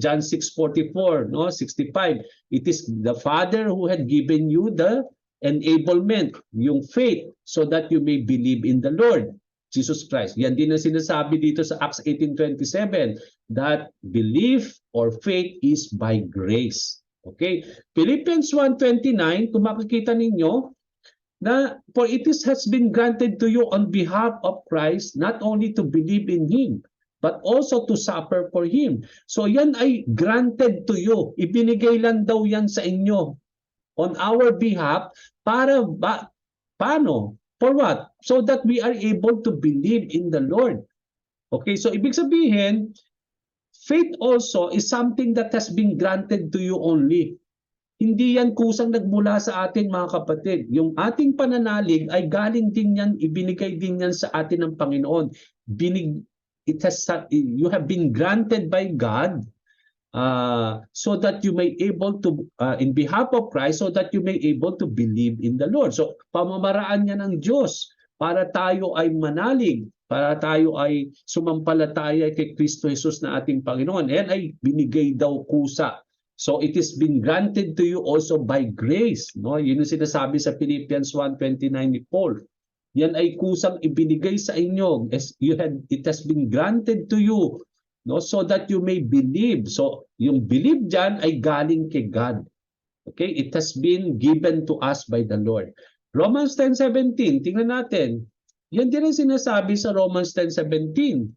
John 6:44, no? 65. It is the Father who had given you the enablement, yung faith, so that you may believe in the Lord Jesus Christ. Yan din ang sinasabi dito sa Acts 18:27, that belief or faith is by grace. Okay? Philippians 1:29, kung makikita ninyo, na for it has been granted to you on behalf of Christ not only to believe in Him, but also to suffer for Him. So yan ay granted to you. Ibinigay lang daw yan sa inyo on our behalf para paano? For what? So that we are able to believe in the Lord. Okay, so ibig sabihin, faith also is something that has been granted to you only. Hindi yan kusang nagmula sa atin, mga kapatid. Yung ating pananalig ay galing din yan, ibinigay din yan sa atin ng Panginoon. You have been granted by God so that you may able to, in behalf of Christ, so that you may able to believe in the Lord. So pamamaraan niya ng Diyos para tayo ay manalig, para tayo ay sumampalataya kay Kristo Jesus na ating Panginoon. Yan ay binigay daw kusa. So it has been granted to you also by grace. No? Yun ang sinasabi sa Philippians 1:29 ni Paul. Yan ay kusang ibinigay sa inyo. It has been granted to you, no? So that you may believe. So yung believe dyan ay galing kay God. Okay? It has been given to us by the Lord. Romans 10:17, tingnan natin. Yan din ang sinasabi sa Romans 10:17.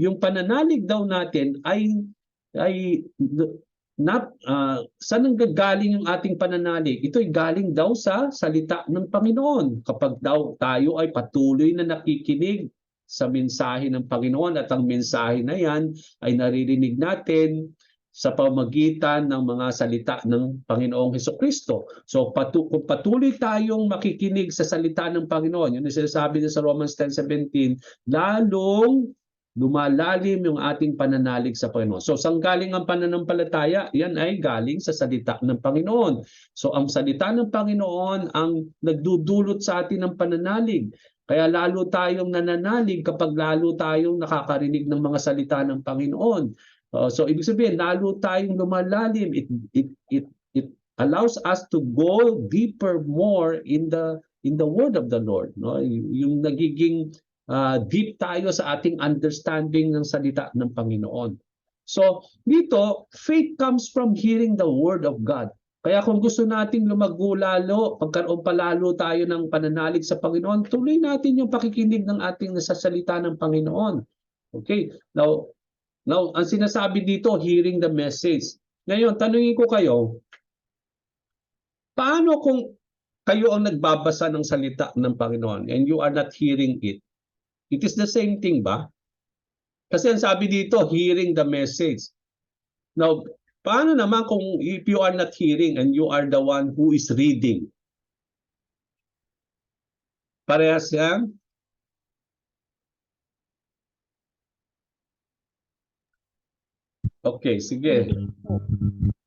Yung pananalig daw natin ay saan ang gagaling yung ating pananalig? Ito'y galing daw sa salita ng Panginoon. Kapag daw tayo ay patuloy na nakikinig sa mensahe ng Panginoon at ang mensahe na yan ay naririnig natin sa pamamagitan ng mga salita ng Panginoong Hesukristo. So kung patuloy tayong makikinig sa salita ng Panginoon, yun ang sinasabi niya sa Romans 10:17, lalong lumalalim yung ating pananalig sa Panginoon. So, saan galing ang pananampalataya? Yan ay galing sa salita ng Panginoon. So, ang salita ng Panginoon ang nagdudulot sa atin ng pananalig. Kaya lalo tayong nananalig kapag lalo tayong nakakarinig ng mga salita ng Panginoon. So, ibig sabihin, lalo tayong lumalalim. It allows us to go deeper more in the word of the Lord, no? Yung nagiging deep tayo sa ating understanding ng salita ng Panginoon. So, dito, faith comes from hearing the word of God. Kaya kung gusto nating lumago lalo, pagkaroon palalo tayo ng pananalig sa Panginoon, tuloy natin yung pakikinig ng ating nasasalita ng Panginoon. Okay? Now, ang sinasabi dito, hearing the message. Ngayon, tanungin ko kayo, paano kung kayo ang nagbabasa ng salita ng Panginoon and you are not hearing it? It is the same thing ba? Kasi ang sabi dito, hearing the message. Now, paano naman kung if you are not hearing and you are the one who is reading? Parehas yan? Okay, sige.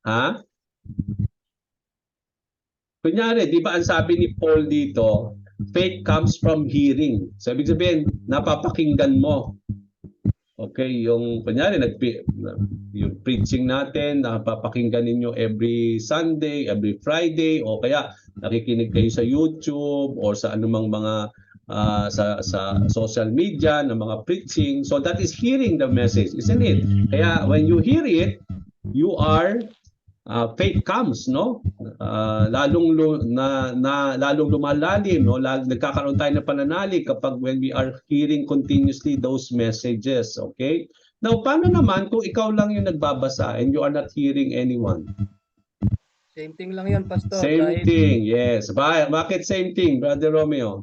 Ha? Kunyari, di ba ang sabi ni Paul dito, faith comes from hearing. So, ibig sabihin, napapakinggan mo. Okay, yung kunyari, yung preaching natin, napapakinggan ninyo every Sunday, every Friday, o kaya nakikinig kayo sa YouTube or sa anumang mga sa social media ng mga preaching. So that is hearing the message, isn't it? Kaya when you hear it, you are faith comes, no? Lalong lumalalim, no? Nagkakaroon tayo ng pananalig kapag when we are hearing continuously those messages, okay? Now, paano naman kung ikaw lang yung nagbabasa and you are not hearing anyone?
Same thing lang yan, Pastor.
Same thing, yes. Bakit same thing, Brother Romeo?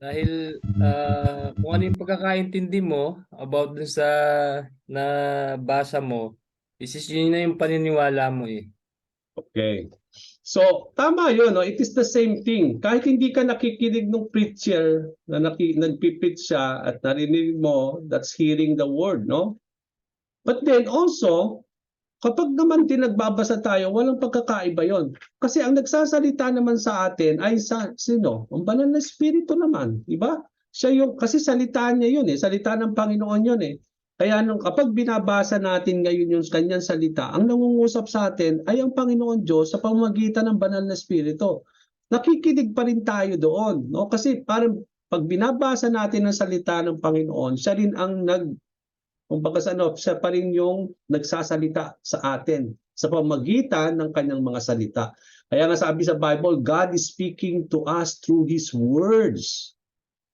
Dahil kung ano yung pagkakaintindi mo about dun sa nabasa mo, yun na yung paniniwala mo eh.
Okay. So, tama yun. No? It is the same thing. Kahit hindi ka nakikinig ng preacher na nagpipreach siya at narinig mo, that's hearing the word, no? But then also, kapag naman din nagbabasa tayo, walang pagkakaiba yon. Kasi ang nagsasalita naman sa atin ay sino? Ang banal na espiritu naman, di ba? Siya yung, kasi salita niya yun eh, salita ng Panginoon yun eh. Kaya kapag binabasa natin ngayon yung kanyang salita, ang nangungusap sa atin ay ang Panginoon Diyos sa pamamagitan ng banal na espiritu. Nakikinig pa rin tayo doon, no? Kasi parang pag binabasa natin ang salita ng Panginoon, siya rin ang siya pa rin yung nagsasalita sa atin sa pamamagitan ng kanyang mga salita. Kaya nga sabi sa Bible, God is speaking to us through His words.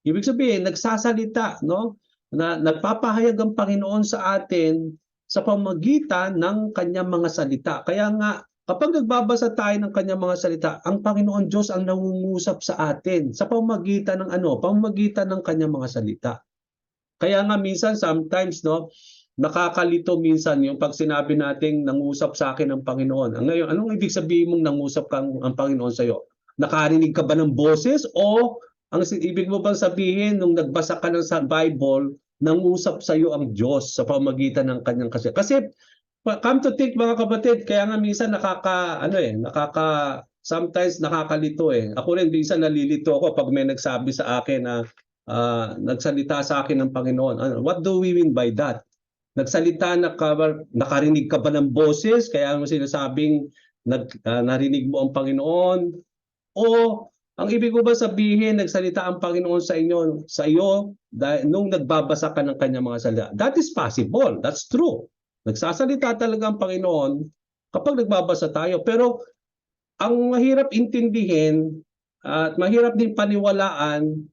Ibig sabihin, nagsasalita, no? Na nagpapahayag ang Panginoon sa atin sa pamamagitan ng kanyang mga salita. Kaya nga, kapag nagbabasa tayo ng kanyang mga salita, ang Panginoon Diyos ang nangungusap sa atin sa pamamagitan ng pamamagitan ng kanyang mga salita. Kaya nga minsan, sometimes, no, nakakalito minsan yung pag sinabi nating nangusap sa akin ang Panginoon. Ngayon, anong ibig sabihin mong nangusap ang Panginoon sa iyo? Nakarinig ka ba ng boses o ang ibig mo bang sabihin nung nagbasa ka ng sa Bible, nangusap sa iyo ang Diyos sa pamamagitan ng kanyang kasi? Kasi come to think mga kapatid, kaya nga minsan sometimes nakakalito eh. Ako rin minsan nalilito ako pag may nagsabi sa akin na nagsalita sa akin ng Panginoon. What do we mean by that? Nagsalita nakarinig ka ba ng boses? Kaya mo sinasabing narinig mo ang Panginoon? O ang ibig ko ba sabihin, nagsalita ang Panginoon sa iyo nung nagbabasa ka ng kanyang mga salita? That is possible. That's true. Nagsasalita talaga ang Panginoon kapag nagbabasa tayo. Pero ang mahirap intindihin at mahirap din paniwalaan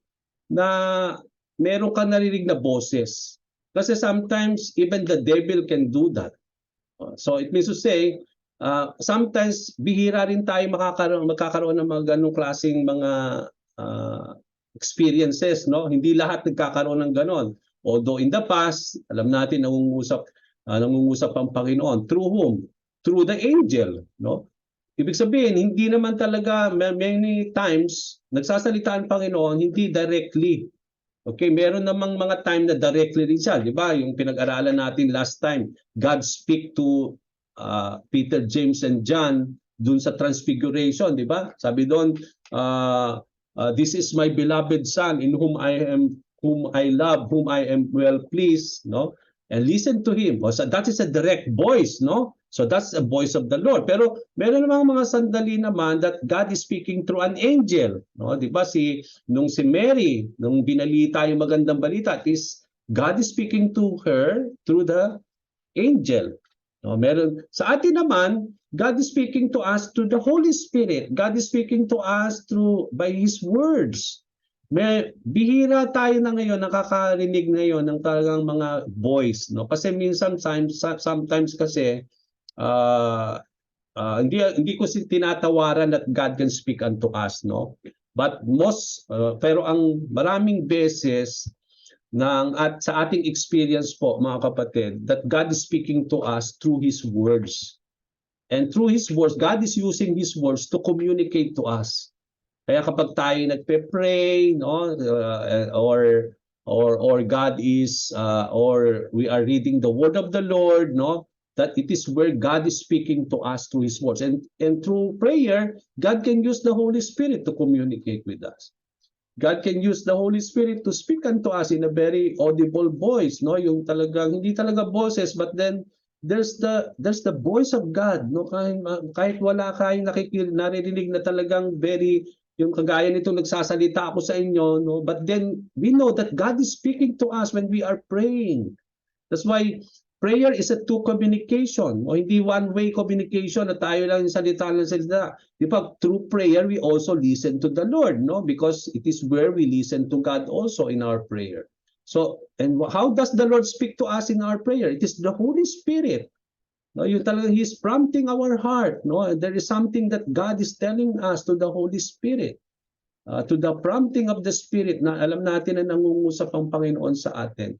na meron kang narinig na boses. Kasi sometimes even the devil can do that. So it means to say, sometimes bihira rin tayo magkakaroon ng mga ganong klaseng mga experiences, no? Hindi lahat nagkakaroon ng ganon. Although in the past, alam natin nangungusap ang Panginoon. Through whom? Through the angel, no? Ibig sabihin, hindi naman talaga many times nagsasalita ang Panginoon, hindi directly. Okay, meron namang mga time na directly rin siya, di ba? Yung pinag-aralan natin last time, God speak to Peter, James, and John dun sa Transfiguration, di ba? Sabi doon, this is my beloved son in whom I love, whom I am well pleased, no? And listen to him. So that is a direct voice, no? So that's a voice of the Lord. Pero meron namang mga sandali naman that God is speaking through an angel, no? 'Di ba nung si Mary, nung binalita yung magandang balita, is God is speaking to her through the angel. No, meron sa atin naman, God is speaking to us through the Holy Spirit. God is speaking to us by his words. Bihira tayo na ngayon, nakakarinig ngayon ng talagang mga voice, no? Kasi sometimes kasi hindi ko tinatawaran that God can speak unto us, no? But pero ang maraming beses at sa ating experience po, mga kapatid, that God is speaking to us through his words. And through his words, God is using his words to communicate to us. Kaya kapag tayo nagpe-pray, no, or God is or we are reading the word of the Lord, no, that it is where God is speaking to us through his words. And through prayer, God can use the Holy Spirit to communicate with us. God can use the Holy Spirit to speak unto us in a very audible voice, no? Yung talagang hindi talaga boses, but then there's the voice of God, no? Kahit wala kayong naririnig na talagang yung kagaya nito nagsasalita ako sa inyo, no? But then we know that God is speaking to us when we are praying. That's why prayer is a two communication, o hindi one-way communication na tayo lang yung salita. Di ba? Through prayer, we also listen to the Lord, no? Because it is where we listen to God also in our prayer. So, and how does the Lord speak to us in our prayer? It is the Holy Spirit. No, yung talagang He's prompting our heart. No, there is something that God is telling us to the Holy Spirit, to the prompting of the Spirit na alam natin na nangungusap ang Panginoon sa atin.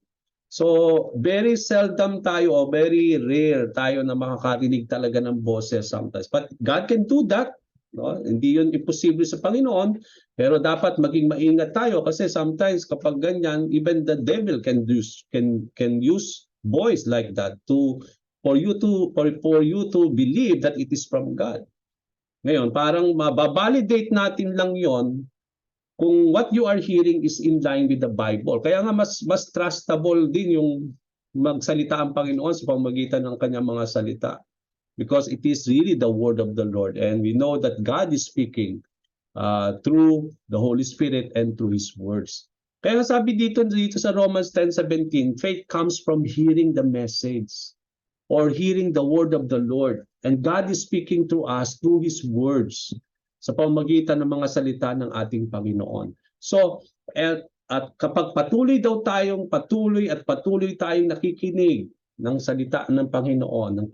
So, very seldom tayo o very rare tayo na makakarinig talaga ng boses sometimes. But God can do that. No? Hindi yun imposible sa Panginoon, pero dapat maging maingat tayo kasi sometimes kapag ganyan, even the devil can use voice like that for you to believe that it is from God. Ngayon, parang mababalidate natin lang yon kung what you are hearing is in line with the Bible. Kaya nga mas trustable din yung magsalita ang Panginoon sa pamamagitan ng kanyang mga salita. Because it is really the word of the Lord. And we know that God is speaking through the Holy Spirit and through His words. Kaya sabi dito sa Romans 10:17, faith comes from hearing the message or hearing the word of the Lord. And God is speaking to us through His words sa pamamagitan ng mga salita ng ating Panginoon. So, at kapag patuloy tayong nakikinig ng salita ng Panginoon, ng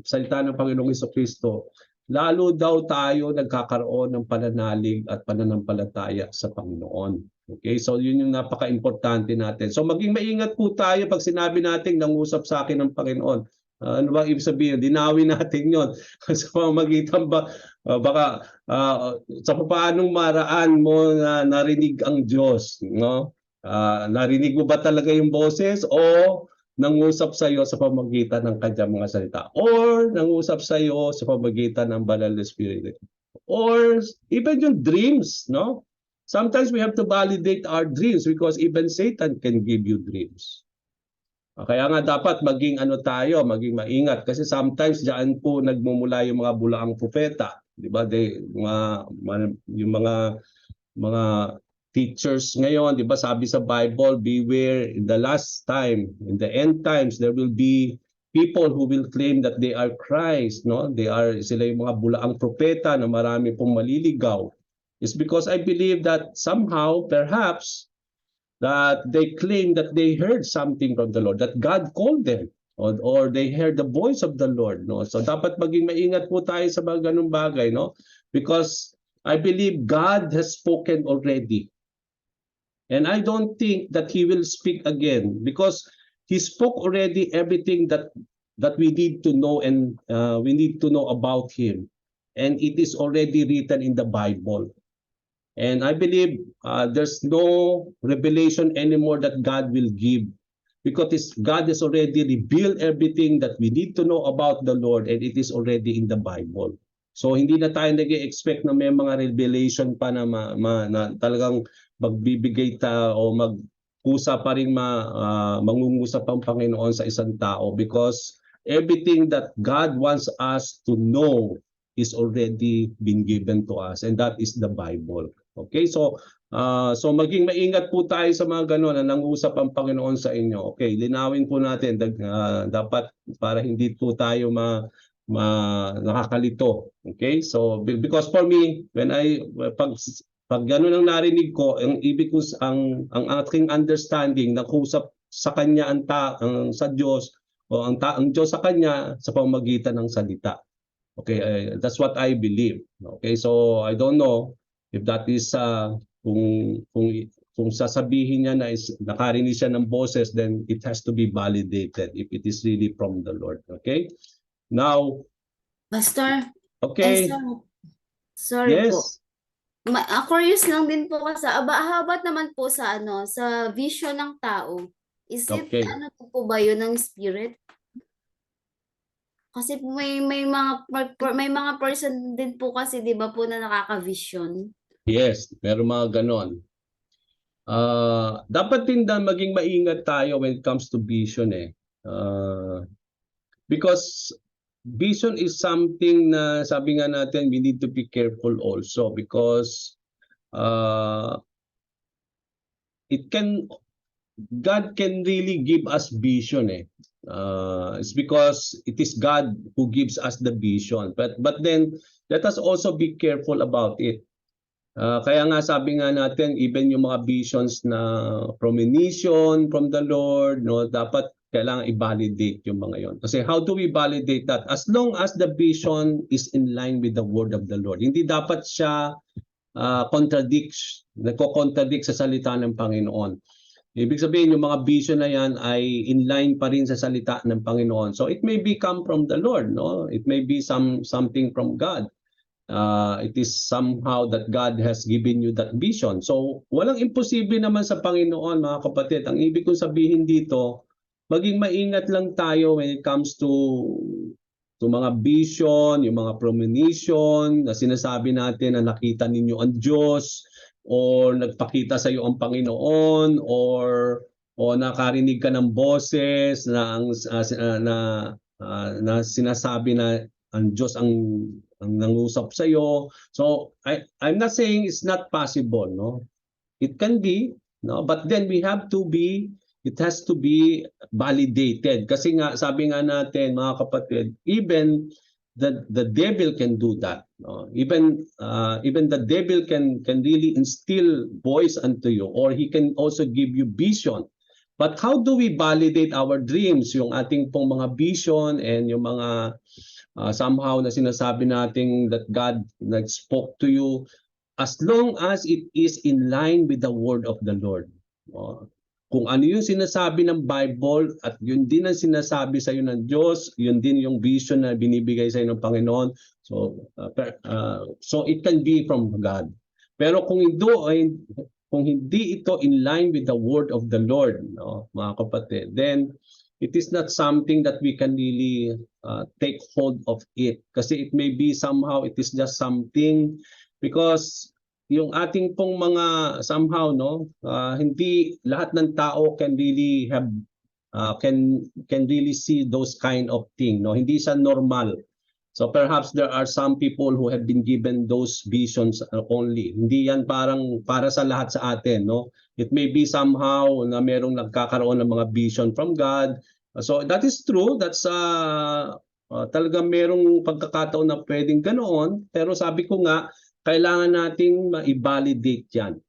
salita ng Panginoong Jesucristo, lalo daw tayo nagkakaroon ng pananalig at pananampalataya sa Panginoon. Okay? So, yun yung napaka-importante natin. So, maging maingat po tayo pag sinabi natin nangusap sa akin ng Panginoon. Ano bang ibig sabihin? Dinawin natin yon sa pamamagitan baka sa paanong maraan mo na narinig ang Diyos, no? Narinig mo ba talaga yung boses o nangusap sa iyo sa pamamagitan ng kanyang mga salita, or nangusap sa iyo sa pamamagitan ng Banal na Espiritu, or even yung dreams, no? Sometimes we have to validate our dreams because even Satan can give you dreams. Kaya nga dapat maging maging maingat kasi sometimes diyan po nagmumula yung mga bulaang propeta, di ba? Yung mga teachers ngayon, di ba? Sabi sa Bible, beware in the last time, in the end times there will be people who will claim that they are Christ, no? Sila yung mga bulaang propeta na marami pong maliligaw. It's because I believe that somehow perhaps that they claim that they heard something from the Lord, that God called them, or they heard the voice of the Lord, no? So dapat maging maingat po tayo sa mga ganung bagay, no? Because I believe God has spoken already. And I don't think that He will speak again because He spoke already everything that we need to know, and we need to know about Him. And it is already written in the Bible. And I believe there's no revelation anymore that God will give, because God has already revealed everything that we need to know about the Lord, and it is already in the Bible. So hindi na tayo nag-expect na may mga revelation pa na, na talagang magbibigay o magkusa pa rin mangungusap ang Panginoon sa isang tao, because everything that God wants us to know is already been given to us, and that is the Bible. Okay, so maging maingat po tayo sa mga gano'n na nangusap ang Panginoon sa inyo. Okay, linawin po natin dapat para hindi po tayo nakakalito. Okay, so because for me, when pag gano'n ang narinig ko, ang ibig ko ang aking understanding na kusap sa kanya sa Diyos, o ang Diyos sa kanya sa pamamagitan ng salita. Okay, that's what I believe. Okay, so I don't know if that is kung sasabihin niya na nakarinig siya ng boses, then it has to be validated if it is really from the Lord. Okay? Now,
Pastor,
okay.
sorry po.
Yes.
Curious lang din po kasi how about naman po sa sa vision ng tao? Is it
Okay.
po ba yun ng spirit? Kasi may mga person din po kasi 'di ba po na nakaka-vision.
Yes, meron mga ganon. Dapat din maging maingat tayo when it comes to vision because vision is something na sabi nga natin we need to be careful also, because God can really give us vision it's because it is God who gives us the vision, but then let us also be careful about it. Kaya nga sabi nga natin, even yung mga visions na premonition from the Lord, dapat kailangan i-validate yung mga yon. Kasi how do we validate that? As long as the vision is in line with the word of the Lord. Hindi dapat siya nagko-contradict sa salita ng Panginoon. Ibig sabihin, yung mga vision na yan ay in line pa rin sa salita ng Panginoon. So it may come from the Lord, no? It may be something from God. It is somehow that God has given you that vision. So walang imposible naman sa Panginoon, mga kapatid. Ang ibig kong sabihin dito, maging maingat lang tayo when it comes to mga vision, yung mga premonition na sinasabi natin na nakita ninyo ang Diyos, or nagpakita sa iyo ang Panginoon, or nakarinig ka ng boses na sinasabi na ang Diyos ang nangusap sa iyo. So I'm not saying it's not possible, no? It can be, no? But then it has to be validated. Kasi nga sabi nga natin, mga kapatid, even the devil can do that, no? Even the devil can really instill voice unto you, or he can also give you vision. But how do we validate our dreams, yung ating pong mga vision and yung mga somehow na sinasabi natin that God spoke to you, as long as it is in line with the word of the Lord. Kung ano yung sinasabi ng Bible at yun din ang sinasabi sa iyo ng Diyos, yun din yung vision na binibigay sa iyo ng Panginoon. So it can be from God. Pero kung hindi ito in line with the word of the Lord, no, mga kapatid, then it is not something that we can really take hold of it. Kasi it may be somehow, it is just something, because yung ating pong mga somehow, no, hindi lahat ng tao can really have, can really see those kind of thing, no? Hindi siya normal. So perhaps there are some people who have been given those visions only. Hindi yan parang para sa lahat sa atin, no? It may be somehow na merong nagkakaroon ng mga vision from God. So that is true. That's talagang merong pagkakataon na pwedeng ganoon. Pero sabi ko nga, kailangan nating i-validate yan.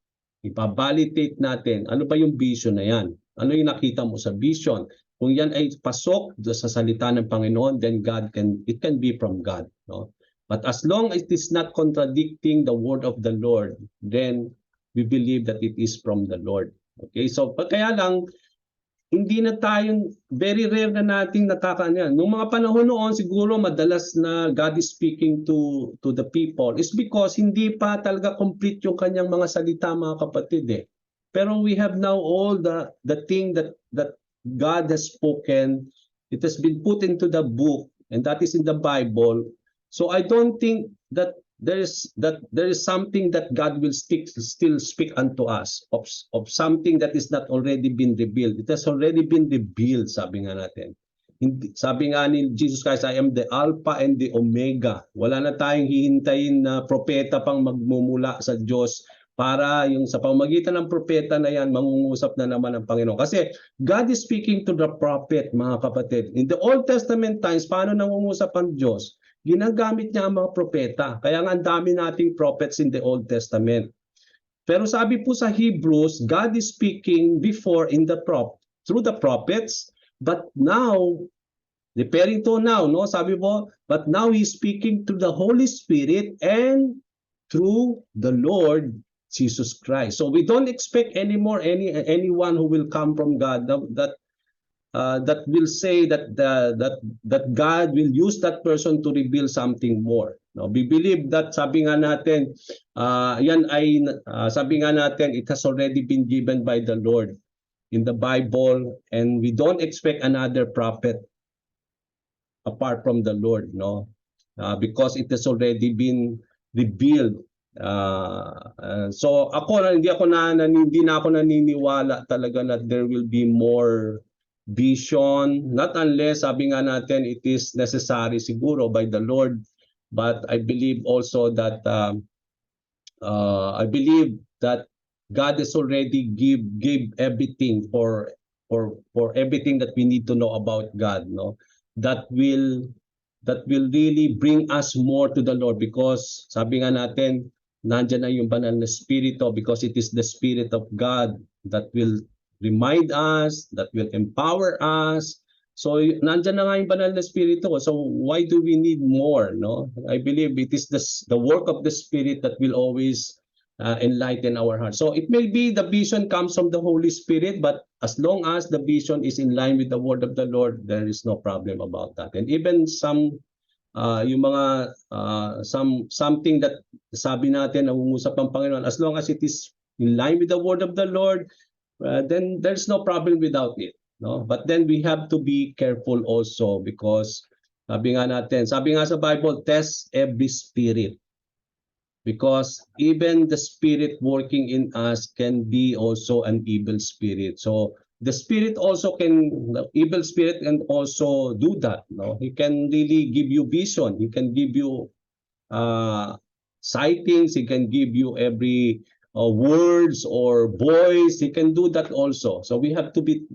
I-validate natin. Ano ba yung vision na yan? Ano yung nakita mo sa vision? Kung yan ay pasok sa salita ng Panginoon, then it can be from God, no? But as long as it is not contradicting the word of the Lord, then we believe that it is from the Lord. Okay, so kaya lang hindi na tayo, very rare na nating nakakaano. Nung mga panahon noon, siguro madalas na God is speaking to the people is because hindi pa talaga complete yung kanyang mga salita, mga kapatid eh. Pero we have now all the thing that God has spoken. It has been put into the book, and that is in the Bible. So I don't think that there is something that God will still speak unto us of something that is not already been revealed. It has already been revealed, sabi nga natin. Sabi nga ni Jesus Christ, I am the Alpha and the Omega. Wala na tayong hihintayin na propeta pang magmumula sa Diyos para yung sa pamamagitan ng propeta na yan, mangungusap na naman ang Panginoon. Kasi God is speaking to the prophet, mga kapatid. In the Old Testament times, paano nangungusap ang Diyos? Ginagamit niya ang mga propeta. Kaya nga ang dami nating prophets in the Old Testament. Pero sabi po sa Hebrews, God is speaking before through the prophets, but now, referring to now, no? Sabi po, but now He's speaking to the Holy Spirit and through the Lord Jesus Christ. So we don't expect anymore anyone who will come from God that will say that God will use that person to reveal something more. No, we believe that sabi nga natin, sabi nga natin, it has already been given by the Lord in the Bible, and we don't expect another prophet apart from the Lord, no, because it has already been revealed. So hindi na ako naniniwala talaga that there will be more vision, not unless sabi nga natin it is necessary siguro by the Lord, but I believe also that God has already give everything for everything that we need to know about God, no, that will really bring us more to the Lord, because sabi nga natin nandiyan na yung banal na Espiritu, because it is the Spirit of God that will remind us, that will empower us. So nandiyan na nga yung banal na Espiritu. So why do we need more, no? I believe it is the work of the Spirit that will always enlighten our hearts. So it may be the vision comes from the Holy Spirit, but as long as the vision is in line with the word of the Lord, there is no problem about that. And even yung mga something that sabi natin nangungusap ang Panginoon, as long as it is in line with the word of the Lord, then there's no problem without it, no? But then we have to be careful also, because sabi nga sa Bible, test every spirit, because even the spirit working in us can be also an evil spirit. So the evil spirit can also do that, no? He can really give you vision, he can give you sightings, he can give you every words or voice, he can do that also. So we have to be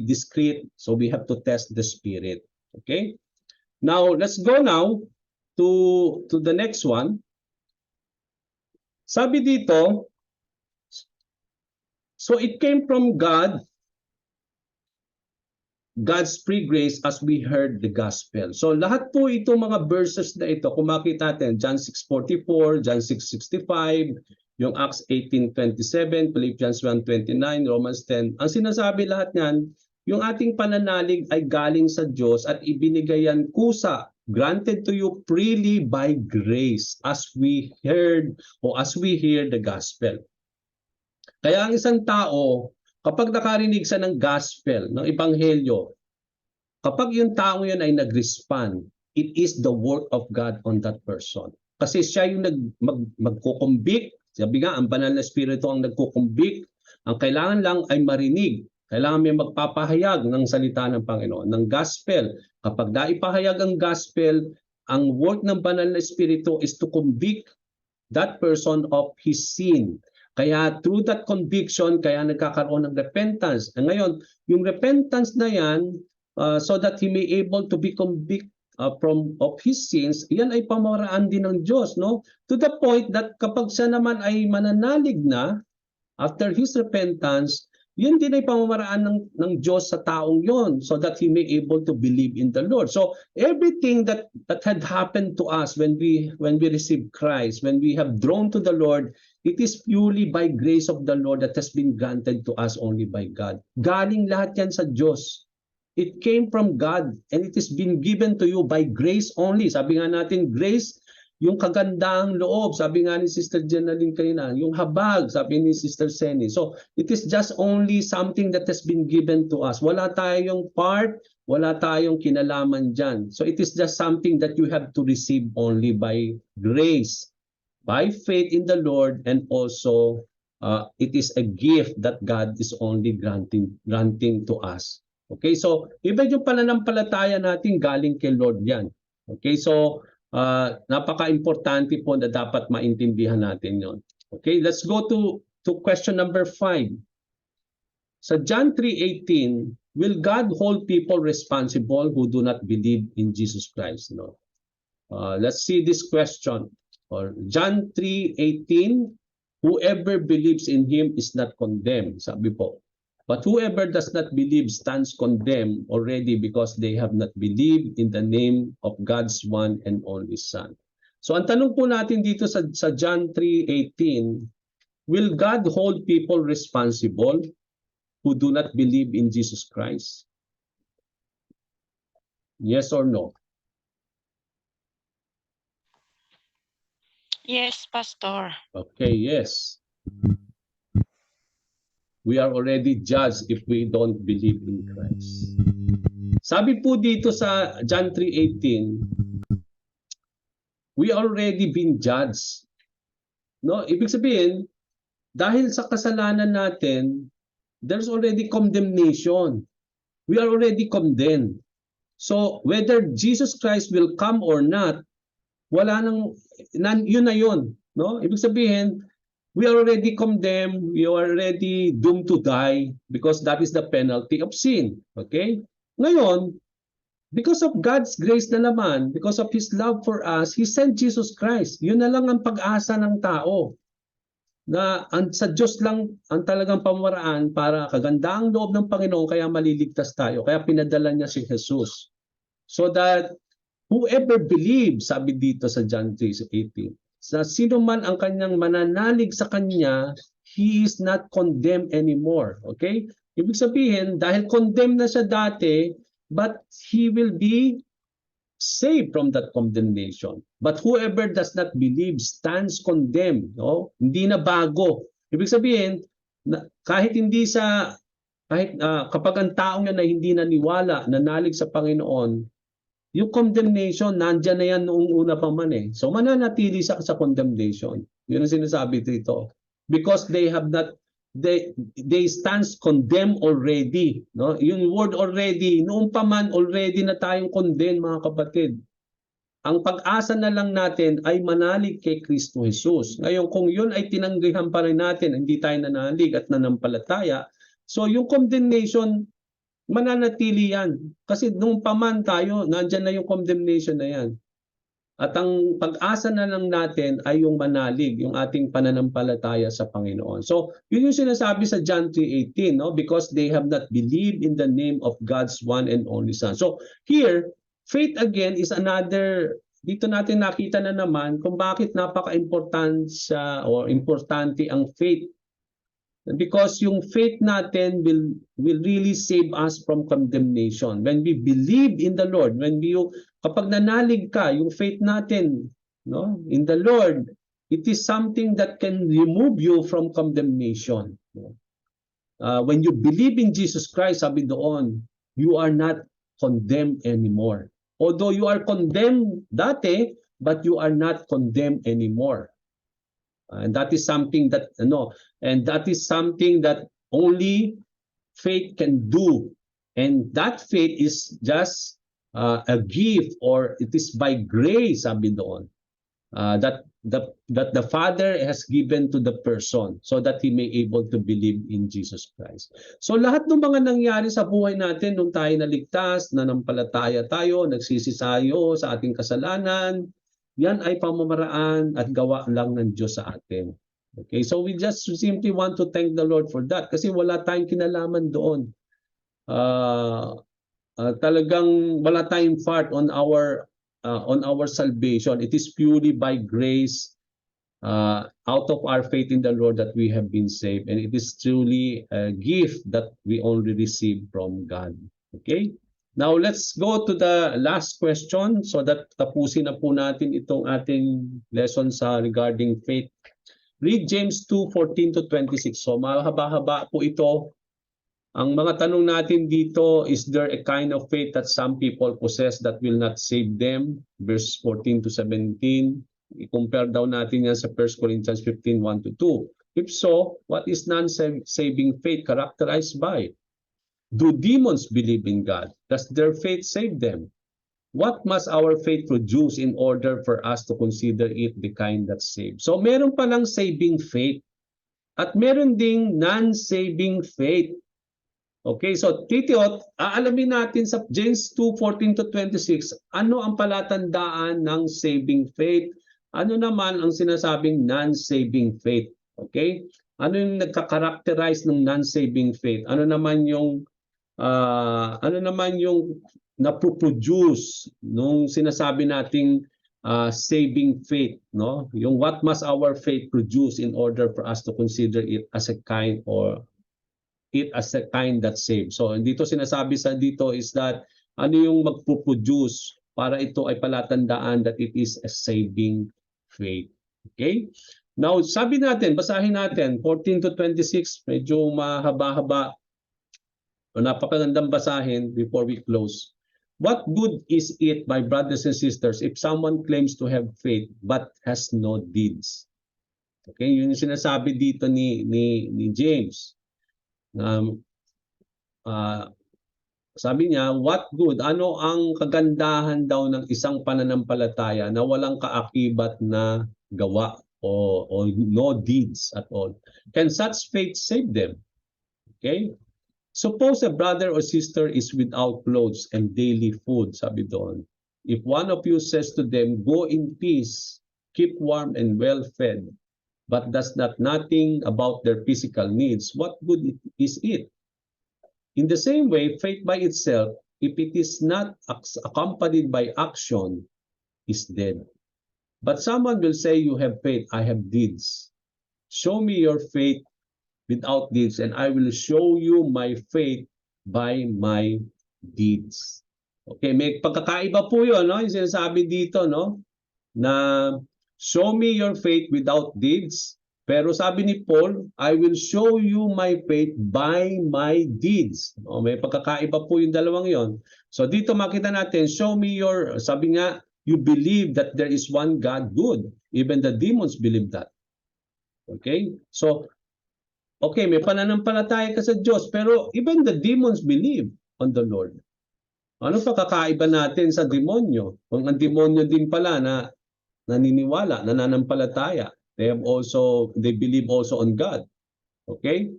discreet, so we have to test the spirit. Okay, now let's go now to the next one. Sabi dito, so it came from God's free grace as we heard the gospel. So lahat po itong mga verses na ito, kung makita natin, John 6:44, John 6:65, yung Acts 18:27, Philippians 1:29, Romans 10. Ang sinasabi lahat niyan, yung ating pananalig ay galing sa Diyos at ibinigay yan kusa, granted to you freely by grace as we hear the gospel. Kaya ang isang tao, kapag nakarinig sa ng gospel, ng ebanghelyo, kapag yung tao yan ay nag-respond, it is the work of God on that person. Kasi siya yung magkukumbik. Sabi nga, ang banal na Espiritu ang nagkukumbik. Ang kailangan lang ay marinig. Kailangan may magpapahayag ng salita ng Panginoon, ng gospel. Kapag naipahayag ang gospel, ang work ng banal na Espiritu is to convict that person of his sin. Kaya through that conviction, kaya nagkakaroon ng repentance. And ngayon, yung repentance na yan, so that he may able to be convicted of his sins, yan ay pamaraan din ng Diyos, no? To the point that kapag siya naman ay mananalig na, after his repentance, yun din ay pamamaraan ng Diyos sa taong yon so that he may able to believe in the Lord. So everything that had happened to us when we received Christ, when we have drawn to the Lord, it is purely by grace of the Lord that has been granted to us only by God. Galing lahat yan sa Diyos. It came from God and it has been given to you by grace only. Sabi nga natin, grace, yung kagandang loob, sabi nga ni Sister Jenaline kanina, yung habag, sabi ni Sister Seni. So, it is just only something that has been given to us. Wala tayong part, wala tayong kinalaman dyan. So, it is just something that you have to receive only by grace, by faith in the Lord, and also it is a gift that God is only granting to us. Okay, so iba yung pananampalataya natin galing kay Lord yan. Okay, so napaka-importante po na dapat maintindihan natin yon. Okay, let's go to question number 5. Sa John 3:18, will God hold people responsible who do not believe in Jesus Christ? No. Let's see this question. Or John 3:18, whoever believes in him is not condemned. Sabi po. But whoever does not believe stands condemned already because they have not believed in the name of God's one and only Son. So ang tanong po natin dito sa John 3:18, will God hold people responsible who do not believe in Jesus Christ? Yes or no?
Yes, Pastor.
Okay, yes. We are already judged if we don't believe in Christ. Sabi po dito sa John 3:18, we already been judged. No, ibig sabihin, dahil sa kasalanan natin, there's already condemnation. We are already condemned. So whether Jesus Christ will come or not, wala yun na yun, no? Ibig sabihin, we are already condemned, we are already doomed to die because that is the penalty of sin. Okay? Ngayon, because of God's grace na naman, because of His love for us, He sent Jesus Christ. Yun na lang ang pag-asa ng tao. Na sa Diyos lang ang talagang pamamaraan para kagandaang loob ng Panginoon kaya maliligtas tayo. Kaya pinadala niya si Jesus. So that whoever believes, sabi dito sa John 3:18, sa sino man ang kanyang mananalig sa kanya, he is not condemned anymore. Okay? Ibig sabihin, dahil condemned na siya dati, but he will be saved from that condemnation. But whoever does not believe stands condemned. No? Hindi na bago. Ibig sabihin, kahit kapag ang taong yan ay hindi naniwala, nanalig sa Panginoon, yung condemnation, nandyan na yan noong una pa man eh. So mananatili sa condemnation. Yun ang sinasabi dito. Because they have not, they stands condemned already. No? Yung word already, noong pa man already na tayong condemned mga kapatid. Ang pag-asa na lang natin ay manalig kay Kristo Jesus. Ngayon kung yun ay tinanggihan pa rin natin, hindi tayo nanalig at nanampalataya, so yung condemnation, mananatili yan. Kasi nung paman tayo, nandyan na yung condemnation na yan. At ang pag-asa na lang natin ay yung manalig, yung ating pananampalataya sa Panginoon. So, yun yung sinasabi sa John 3:18, no? Because they have not believed in the name of God's one and only Son. So, here, faith again is another, dito natin nakita na naman kung bakit napaka-importante or importante ang faith. Because yung faith natin will really save us from condemnation. When we believe in the Lord, kapag nanalig ka, yung faith natin, no, in the Lord, it is something that can remove you from condemnation. When you believe in Jesus Christ, sabi doon, you are not condemned anymore. Although you are condemned dati, but you are not condemned anymore. And that is something that only faith can do. And that faith is just a gift, or it is by grace, sabi doon, that the Father has given to the person so that he may able to believe in Jesus Christ. So lahat ng mga nangyari sa buhay natin nung tayo naligtas, nanampalataya tayo, nagsisisayo sa ating kasalanan, yan ay pamamaraan at gawa lang ng Diyos sa atin. Okay, so we just simply want to thank the Lord for that kasi wala tayong kinalaman doon. Talagang wala tayong part on our salvation. It is purely by grace, out of our faith in the Lord, that we have been saved, and it is truly a gift that we only receive from God. Okay? Now let's go to the last question so that tapusin na po natin itong ating lesson sa regarding faith. Read James 2:14 to 26. So mahaba-haba po ito. Ang mga tanong natin dito, is there a kind of faith that some people possess that will not save them? Verse 14 to 17. I-compare daw natin yan sa 1 Corinthians 15, 1 to 2. If so, what is non-saving faith characterized by? Do demons believe in God? Does their faith save them? What must our faith produce in order for us to consider it the kind that saves? So meron palang saving faith at meron ding non-saving faith. Okay, so titiot, aalamin natin sa James 2:14 to 26, ano ang palatandaan ng saving faith? Ano naman ang sinasabing non-saving faith? Okay? Ano yung nagka-characterize ng non-saving faith? Ano naman yung napoproduce nung sinasabi nating saving faith, no? Yung what must our faith produce in order for us to consider it as a kind that saves. So dito sinasabi sa dito is that ano yung magpo-produce para ito ay palatandaan that it is a saving faith. Okay? Now, sabi natin, basahin natin 14 to 26, medyo mahaba-haba. Napakagandang basahin before we close. What good is it, my brothers and sisters, if someone claims to have faith but has no deeds? Okay, yun yung sinasabi dito ni James. Sabi niya, what good? Ano ang kagandahan daw ng isang pananampalataya na walang kaakibat na gawa o no deeds at all? Can such faith save them? Okay? Suppose a brother or sister is without clothes and daily food, sabi doon. If one of you says to them, go in peace, keep warm and well fed, but does not nothing about their physical needs, what good is it? In the same way, faith by itself, if it is not accompanied by action, is dead. But someone will say, you have faith, I have deeds. Show me your faith without deeds, and I will show you my faith by my deeds. Okay, may pagkakaiba po yun, no? Yung sinasabi dito, no? Na show me your faith without deeds. Pero sabi ni Paul, I will show you my faith by my deeds. O, may pagkakaiba po yung dalawang yon. So dito makita natin, show me your, sabi nga, you believe that there is one God, good. Even the demons believe that. Okay? So, okay, may pananampalataya ka sa Diyos, pero even the demons believe on the Lord. Ano pa kakaiba natin sa demonyo? Kung ang demonyo din pala na naniniwala, nananampalataya, they believe also on God. Okay?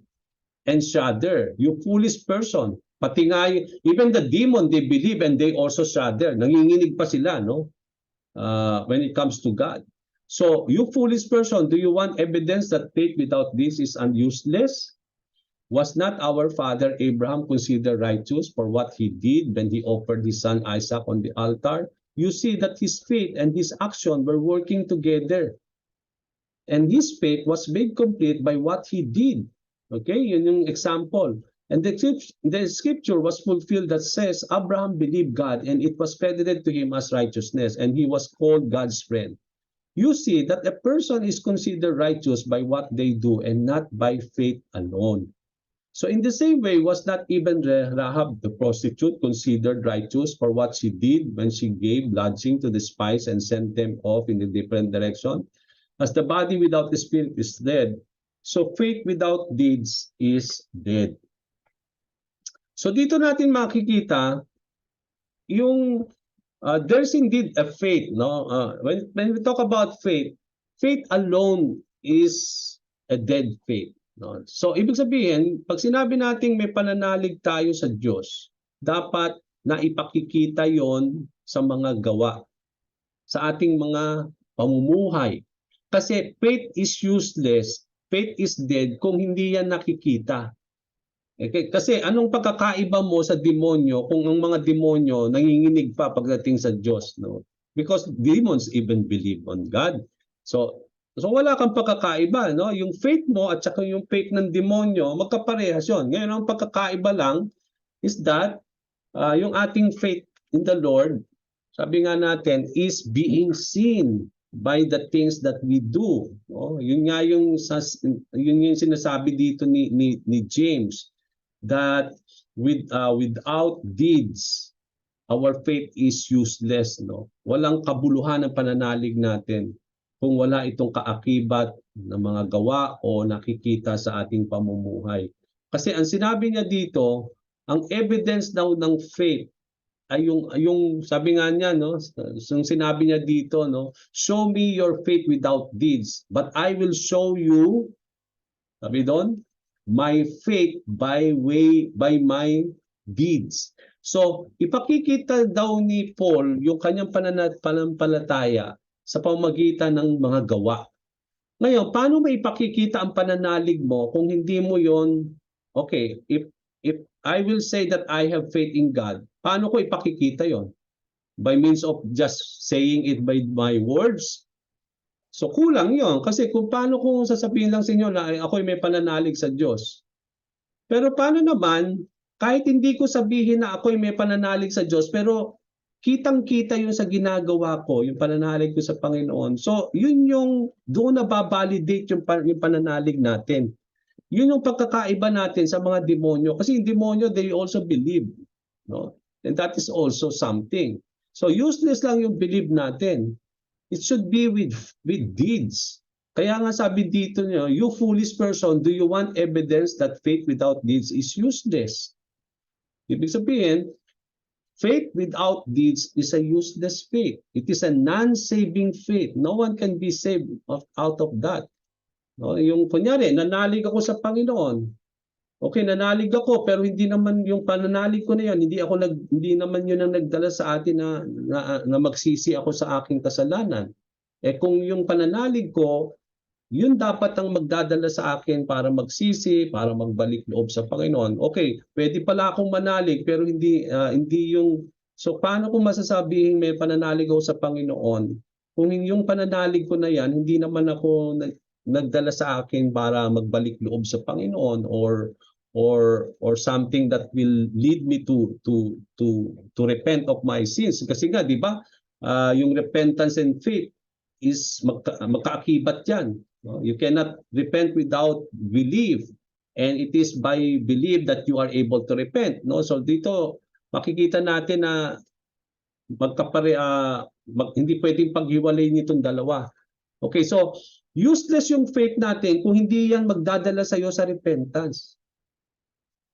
And shudder, you foolish person. Pati nga, even the demon, they believe and they also shudder. Nanginginig pa sila, no? When it comes to God. So, you foolish person, do you want evidence that faith without this is useless? Was not our father Abraham considered righteous for what he did when he offered his son Isaac on the altar? You see that his faith and his action were working together. And his faith was made complete by what he did. Okay, yun yung example. And the scripture was fulfilled that says, Abraham believed God and it was credited to him as righteousness, and he was called God's friend. You see that a person is considered righteous by what they do and not by faith alone. So in the same way, was not even Rahab the prostitute considered righteous for what she did when she gave lodging to the spies and sent them off in a different direction? As the body without the spirit is dead, so faith without deeds is dead. So dito natin makikita yung there's indeed a faith, no? When we talk about faith, faith alone is a dead faith, no? So ibig sabihin, pag sinabi nating may pananalig tayo sa Diyos, dapat na ipakikita yon sa mga gawa, sa ating mga pamumuhay. Kasi faith is useless, faith is dead kung hindi yan nakikita. Okay? Kasi anong pagkakaiba mo sa demonyo kung ang mga demonyo nanginginig pa pagdating sa Diyos, no? Because demons even believe on God. So wala kang pagkakaiba, no? Yung faith mo at saka yung faith ng demonyo, magkaparehas yun. Ngayon, ang pagkakaiba lang is that yung ating faith in the Lord, sabi nga natin, is being seen by the things that we do. No? Yun nga yung sinasabi dito ni James, that without deeds, our faith is useless. No? Walang kabuluhan ang pananalig natin kung wala itong kaakibat ng mga gawa o nakikita sa ating pamumuhay. Kasi ang sinabi niya dito, ang evidence daw ng faith ay yung sabi nga niya, no, yung sinabi niya dito, no, show me your faith without deeds, but I will show you, sabi doon, my faith by my deeds. So ipakikita daw ni Paul yung kanyang pananampalataya sa pamamagitan ng mga gawa. Ngayon, paano mo ipakikita ang pananalig mo kung hindi mo yon? Okay, if I will say that I have faith in God, paano ko ipakikita yon? By means of just saying it by my words? So kulang yon. Kasi kung paano kung sasabihin lang sa inyo na ako'y may pananalig sa Diyos. Pero paano naman, kahit hindi ko sabihin na ako'y may pananalig sa Diyos, pero kitang-kita yung sa ginagawa ko, yung pananalig ko sa Panginoon. So yun yung doon na babalidate yung pananalig natin. Yun yung pagkakaiba natin sa mga demonyo. Kasi yung demonyo, they also believe. No? And that is also something. So useless lang yung believe natin. It should be with deeds. Kaya nga sabi dito niyo, you foolish person, do you want evidence that faith without deeds is useless? Ibig sabihin, faith without deeds is a useless faith. It is a non-saving faith. No one can be saved out of that. No, yung kunyari, nanalig ako sa Panginoon. Okay, nanalig ako pero hindi naman yung pananalig ko na yan, hindi naman yun ang nagdala sa atin na magsisi ako sa aking kasalanan. Eh kung yung pananalig ko, yun dapat ang magdadala sa akin para magsisi, para magbalik loob sa Panginoon. Okay, pwede pala akong manalig pero hindi yung so paano ko masasabihin may pananalig ako sa Panginoon kung yung pananalig ko na yan hindi naman ako nagdala sa akin para magbalik loob sa Panginoon or something that will lead me to repent of my sins. Kasi nga, di ba, yung repentance and faith is magkaakibat yan. No? You cannot repent without belief, and it is by belief that you are able to repent. No? So dito makikita natin na hindi pwedeng paghiwalay nitong dalawa. Okay, so useless yung faith natin kung hindi yan magdadala sa iyo sa repentance.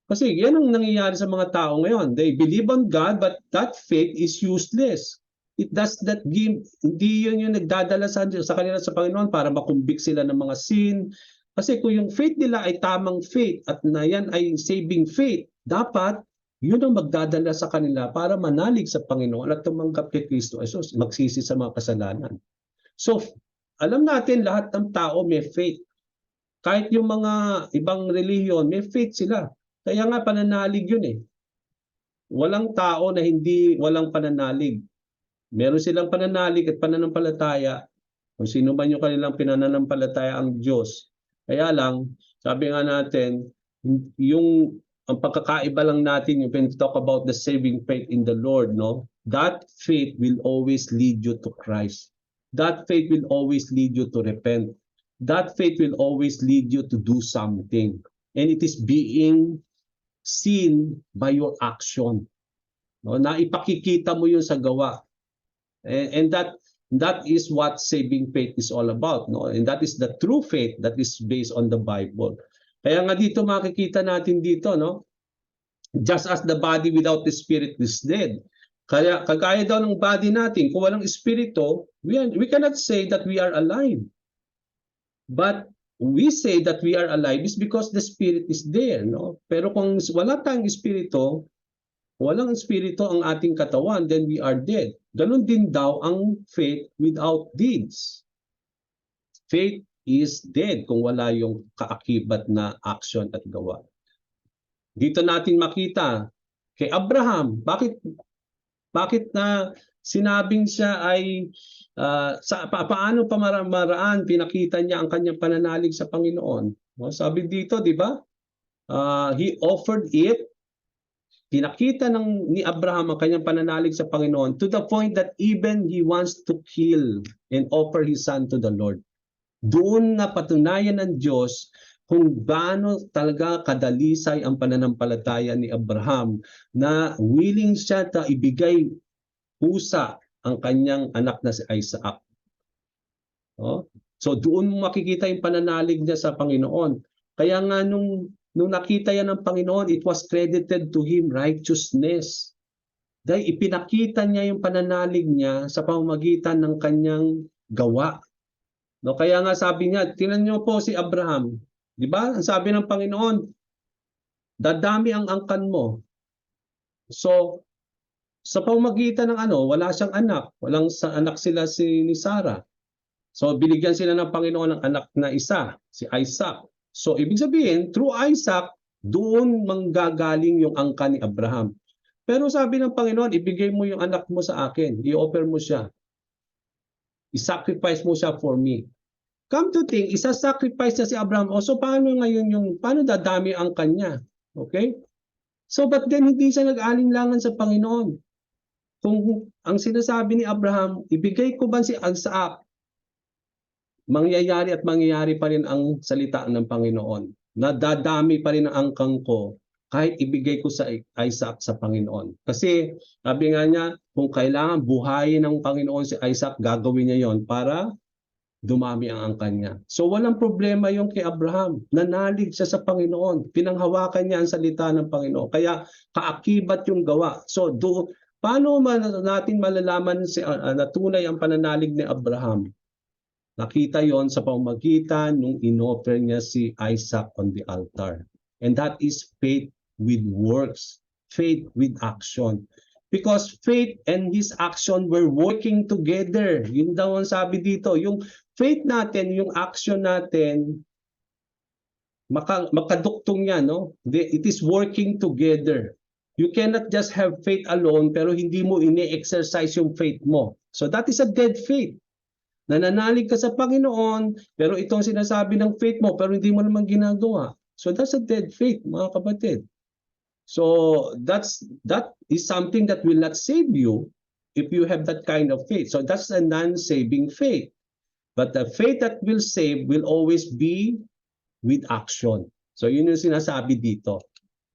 Kasi yan ang nangyayari sa mga tao ngayon. They believe on God, but that faith is useless. It does not give, hindi yun yung nagdadala sa kanila sa Panginoon para makumbik sila ng mga sin. Kasi kung yung faith nila ay tamang faith at na yan ay saving faith, dapat yun ang magdadala sa kanila para manalig sa Panginoon at tumanggap kay Kristo Jesus, magsisi sa mga kasalanan. So, alam natin lahat ng tao may faith. Kahit yung mga ibang relihiyon, may faith sila. Kaya nga pananalig yun eh. Walang tao na hindi walang pananalig. Meron silang pananalig at pananampalataya kung sino man yung kanilang pinananampalataya ang Diyos. Kaya lang, sabi nga natin, ang pagkakaiba lang natin yung when we talk about the saving faith in the Lord, no? That faith will always lead you to Christ. That faith will always lead you to repent. That faith will always lead you to do something. And it is being seen by your action. No? Na ipakikita mo yun sa gawa. And that is what saving faith is all about. No? And that is the true faith that is based on the Bible. Kaya nga dito makikita natin dito, no? Just as the body without the spirit is dead. Kaya kagaya daw ng body natin, kung walang espiritu, we cannot say that we are alive. But we say that we are alive is because the spirit is there, no? Pero kung wala tayong espiritu, walang espiritu ang ating katawan, then we are dead. Ganon din daw ang faith without deeds. faith is dead kung wala yung kaakibat na action at gawa. Dito natin makita kay Abraham, bakit na sinabing siya ay paano pamamaraan pinakita niya ang kanyang pananalig sa Panginoon. Sabi dito, di ba? He offered it. Pinakita ni Abraham ang kanyang pananalig sa Panginoon to the point that even he wants to kill and offer his son to the Lord. Doon na patunayan ng Diyos kung gaano talaga kadalisay ang pananampalataya ni Abraham na willing siya na ibigay pusa ang kanyang anak na si Isaac. So doon mo makikita yung pananalig niya sa Panginoon. Kaya nga nung nakita yan ng Panginoon, it was credited to him righteousness. Dahil ipinakita niya yung pananalig niya sa pamamagitan ng kanyang gawa. No, kaya nga sabi niya, tingnan niyo po si Abraham. Di ba? Ang sabi ng Panginoon, dadami ang angkan mo. So, sa pamamagitan ng wala siyang anak. Walang anak sila ni Sarah. So, binigyan sila ng Panginoon ng anak na isa, si Isaac. So, ibig sabihin, through Isaac, doon manggagaling yung angkan ni Abraham. Pero sabi ng Panginoon, ibigay mo yung anak mo sa akin. I-offer mo siya. I-sacrifice mo siya for me. Come to think, isa-sacrifice na si Abraham. So paano ngayon paano dadami ang kanya? Okay? So but then hindi siya nag-alinlangan sa Panginoon. Kung ang sinasabi ni Abraham, ibigay ko ba si Isaac? Mangyayari at mangyayari pa rin ang salita ng Panginoon. Nadadami pa rin ang angkang ko kahit ibigay ko sa Isaac sa Panginoon. Kasi sabi nga niya, kung kailangan buhayin ng Panginoon si Isaac, gagawin niya yon para dumami ang angkan niya. So walang problema yung kay Abraham. Nanalig siya sa Panginoon. Pinanghawakan niya ang salita ng Panginoon. Kaya kaakibat yung gawa. So paano natin malalaman na tunay ang pananalig ni Abraham? Nakita yon sa pamamagitan nung inoffer niya si Isaac on the altar. And that is faith with works. Faith with action. Because faith and his action were working together. Yun daw ang sabi dito. Yung faith natin, yung action natin, makaduktong yan, no? It is working together. You cannot just have faith alone pero hindi mo ini-exercise yung faith mo. So that is a dead faith. Nananalig ka sa Panginoon pero itong sinasabi ng faith mo pero hindi mo naman ginagawa. So that's a dead faith, mga kapatid. So that is something that will not save you if you have that kind of faith. So that's a non-saving faith. But the faith that will save will always be with action. So yun yung sinasabi dito.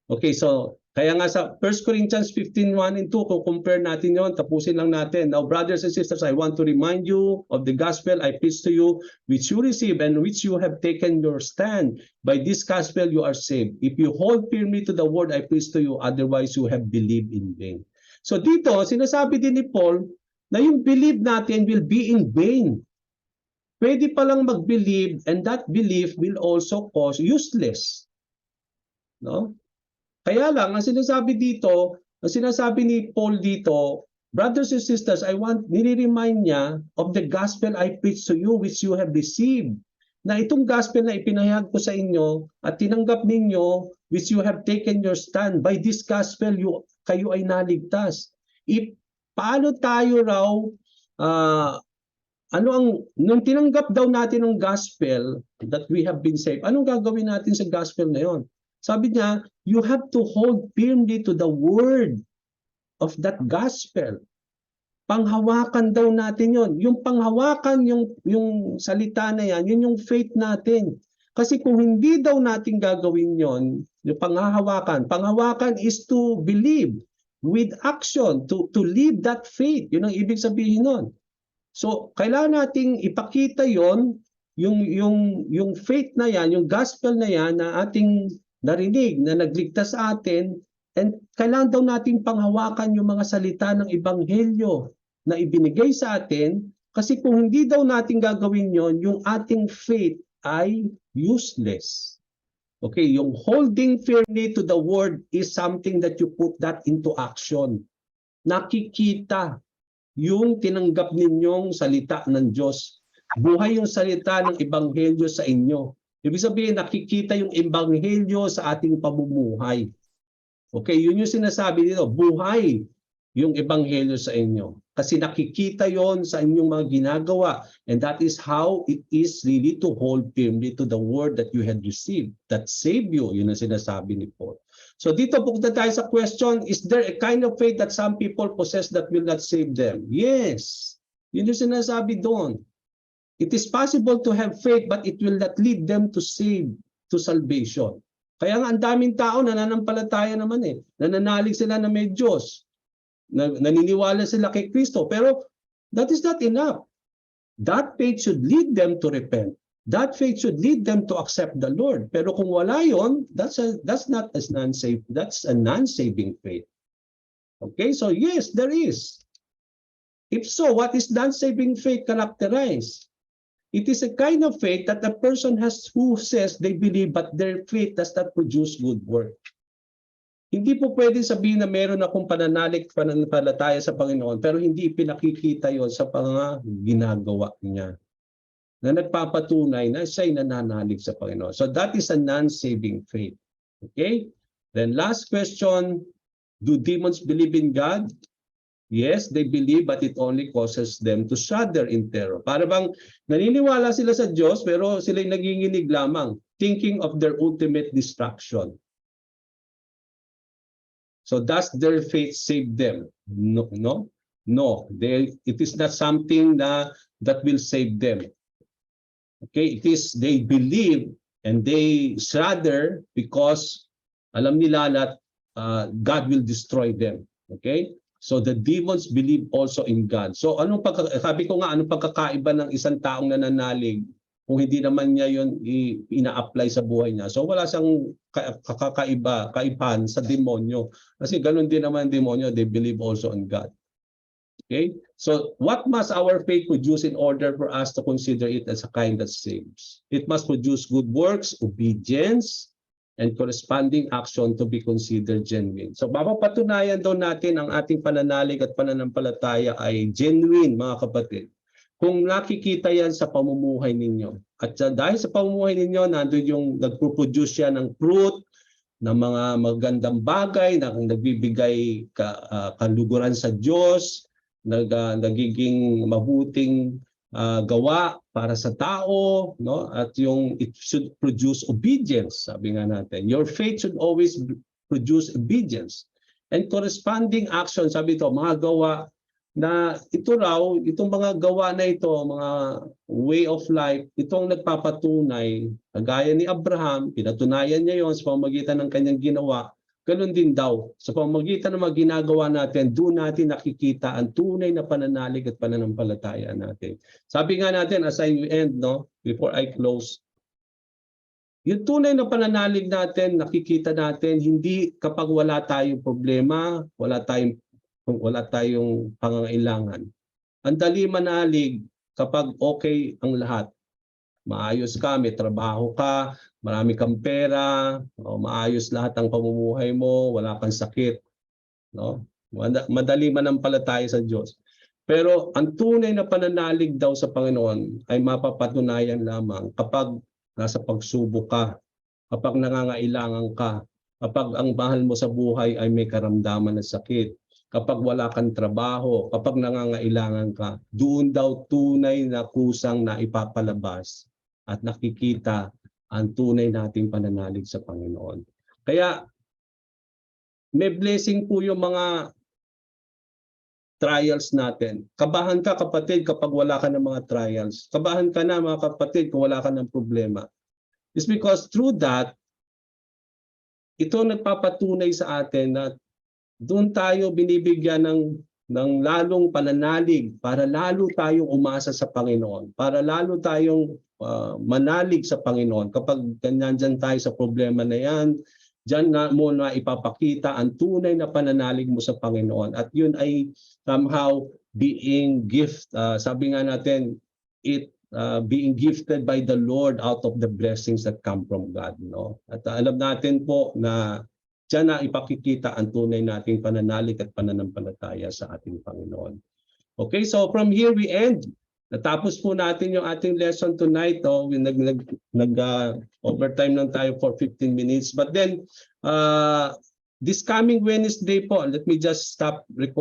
Okay, so kaya nga sa 1 Corinthians 15:1 and 2, kung compare natin yon, tapusin lang natin. Now, brothers and sisters, I want to remind you of the gospel I preached to you, which you received and which you have taken your stand. By this gospel you are saved, if you hold firmly to the word I preached to you, otherwise you have believed in vain. So dito, sinasabi din ni Paul na yung believe natin will be in vain. Pwede palang mag-believe and that belief will also cause useless. No? Kaya lang, ang sinasabi ni Paul dito, brothers and sisters, nire-remind niya of the gospel I preached to you which you have received. Na itong gospel na ipinahayag ko sa inyo at tinanggap ninyo which you have taken your stand. By this gospel, kayo ay naligtas. Paano tayo raw, nung tinanggap daw natin ang gospel that we have been saved, anong gagawin natin sa gospel na yon? Sabi niya, you have to hold firmly to the word of that gospel. Panghawakan daw natin yon. Yung panghawakan, yung salita na yan, yun yung faith natin. Kasi kung hindi daw natin gagawin yon, yung panghawakan is to believe with action, to live that faith. Yun ang ibig sabihin nun. So, kailangan nating ipakita yon, yung faith na yan, yung gospel na yan na ating narinig, na nagligtas sa atin, and kailangan daw nating panghawakan yung mga salita ng ebanghelyo na ibinigay sa atin, kasi kung hindi daw natin gagawin yon, yung ating faith ay useless. Okay, yung holding firmly to the word is something that you put that into action. Nakikita yung tinanggap ninyong salita ng Diyos. Buhay yung salita ng ebanghelyo sa inyo. Ibig sabihin, nakikita yung ebanghelyo sa ating pamumuhay. Okay, yun yung sinasabi dito, buhay yung ebanghelyo sa inyo. Kasi nakikita yon sa inyong mga ginagawa. And that is how it is really to hold firmly to the word that you had received, that save you. Yun ang sinasabi ni Paul. So dito pupunta tayo sa question, is there a kind of faith that some people possess that will not save them? Yes. Yun yung sinasabi doon. It is possible to have faith but it will not lead them to salvation. Kaya nga ang daming tao nananampalataya naman eh. Nananalig sila na may Diyos. Naniniwala sila kay Kristo. Pero that is not enough. That faith should lead them to repent. That faith should lead them to accept the Lord. Pero kung wala yon, that's not as non-saving. That's a non-saving faith. Okay, so yes, there is. If so, what is non-saving faith characterized? It is a kind of faith that a person has who says they believe but their faith does not produce good work. Hindi po pwede sabihin na meron akong pananampalataya sa Panginoon pero hindi pinakikita yon sa mga ginagawa niya na nagpapatunay na siya'y nananalig sa Panginoon. So that is a non-saving faith. Okay? Then last question, do demons believe in God? Yes, they believe but it only causes them to shudder in terror. Para bang naniniwala sila sa Diyos pero sila'y naginginig lamang, thinking of their ultimate destruction. So does their faith save them? No. It is not something that will save them. Okay, it is they believe and they shudder because alam nila that God will destroy them. Okay? So the demons believe also in God. So sabi ko nga, anong pagkakaiba ng isang taong nananalig kung hindi naman niya yon ina-apply sa buhay niya? So wala siyang kaibahan sa demonyo. Kasi ganun din naman demonyo, they believe also in God. Okay? So what must our faith produce in order for us to consider it as a kind that saves? It must produce good works, obedience, and corresponding action to be considered genuine. So mapapatunayan daw natin ang ating pananalig at pananampalataya ay genuine, mga kapatid. Kung nakikita yan sa pamumuhay ninyo. At dahil sa pamumuhay ninyo, nandun yung nagpo-produce yan ng fruit, ng mga magandang bagay, na nagbibigay kaluguran sa Diyos, nagiging mabuting gawa para sa tao, no? At yung it should produce obedience, sabi nga natin. Your faith should always produce obedience. And corresponding action, sabi ito, mga gawa na ito raw, itong mga gawa na ito, mga way of life, itong nagpapatunay, gaya ni Abraham, pinatunayan niya yon sa pamamagitan ng kanyang ginawa. Ganun din daw, sa pamamagitan ng mga ginagawa natin, doon natin nakikita ang tunay na pananalig at pananampalataya natin. Sabi nga natin, as I end, no, before I close, yung tunay na pananalig natin, nakikita natin, hindi kapag wala tayong problema, wala tayong pangangailangan. Ang dali manalig kapag okay ang lahat. Maayos ka, may trabaho ka, marami kang pera, maayos lahat ang pamumuhay mo, wala kang sakit. No? Madali manampalataya sa Diyos. Pero ang tunay na pananalig daw sa Panginoon ay mapapatunayan lamang kapag nasa pagsubok ka, kapag nangangailangan ka, kapag ang mahal mo sa buhay ay may karamdaman ng sakit, kapag wala kang trabaho, kapag nangangailangan ka, doon daw tunay na kusang na ipapalabas at nakikita ang tunay nating pananalig sa Panginoon. Kaya may blessing po yung mga trials natin. Kabahan ka kapatid kapag wala ka ng mga trials. Kabahan ka na mga kapatid kung wala ka ng problema. It's because through that, ito nagpapatunay sa atin na doon tayo binibigyan ng lalong pananalig para lalo tayong umasa sa Panginoon, para lalo tayong manalig sa Panginoon. Kapag ganyan tayo sa problema na yan, diyan na mo na ipapakita ang tunay na pananalig mo sa Panginoon. At yun ay somehow being sabi nga natin, being gifted by the Lord out of the blessings that come from God. No? At alam natin po na diyan na ipakikita ang tunay nating pananalig at pananampalataya sa ating Panginoon. Okay, so from here we end Natapos po natin yung ating lesson tonight. Oh. Overtime lang tayo for 15 minutes. But then, this coming Wednesday po, let me just stop recording.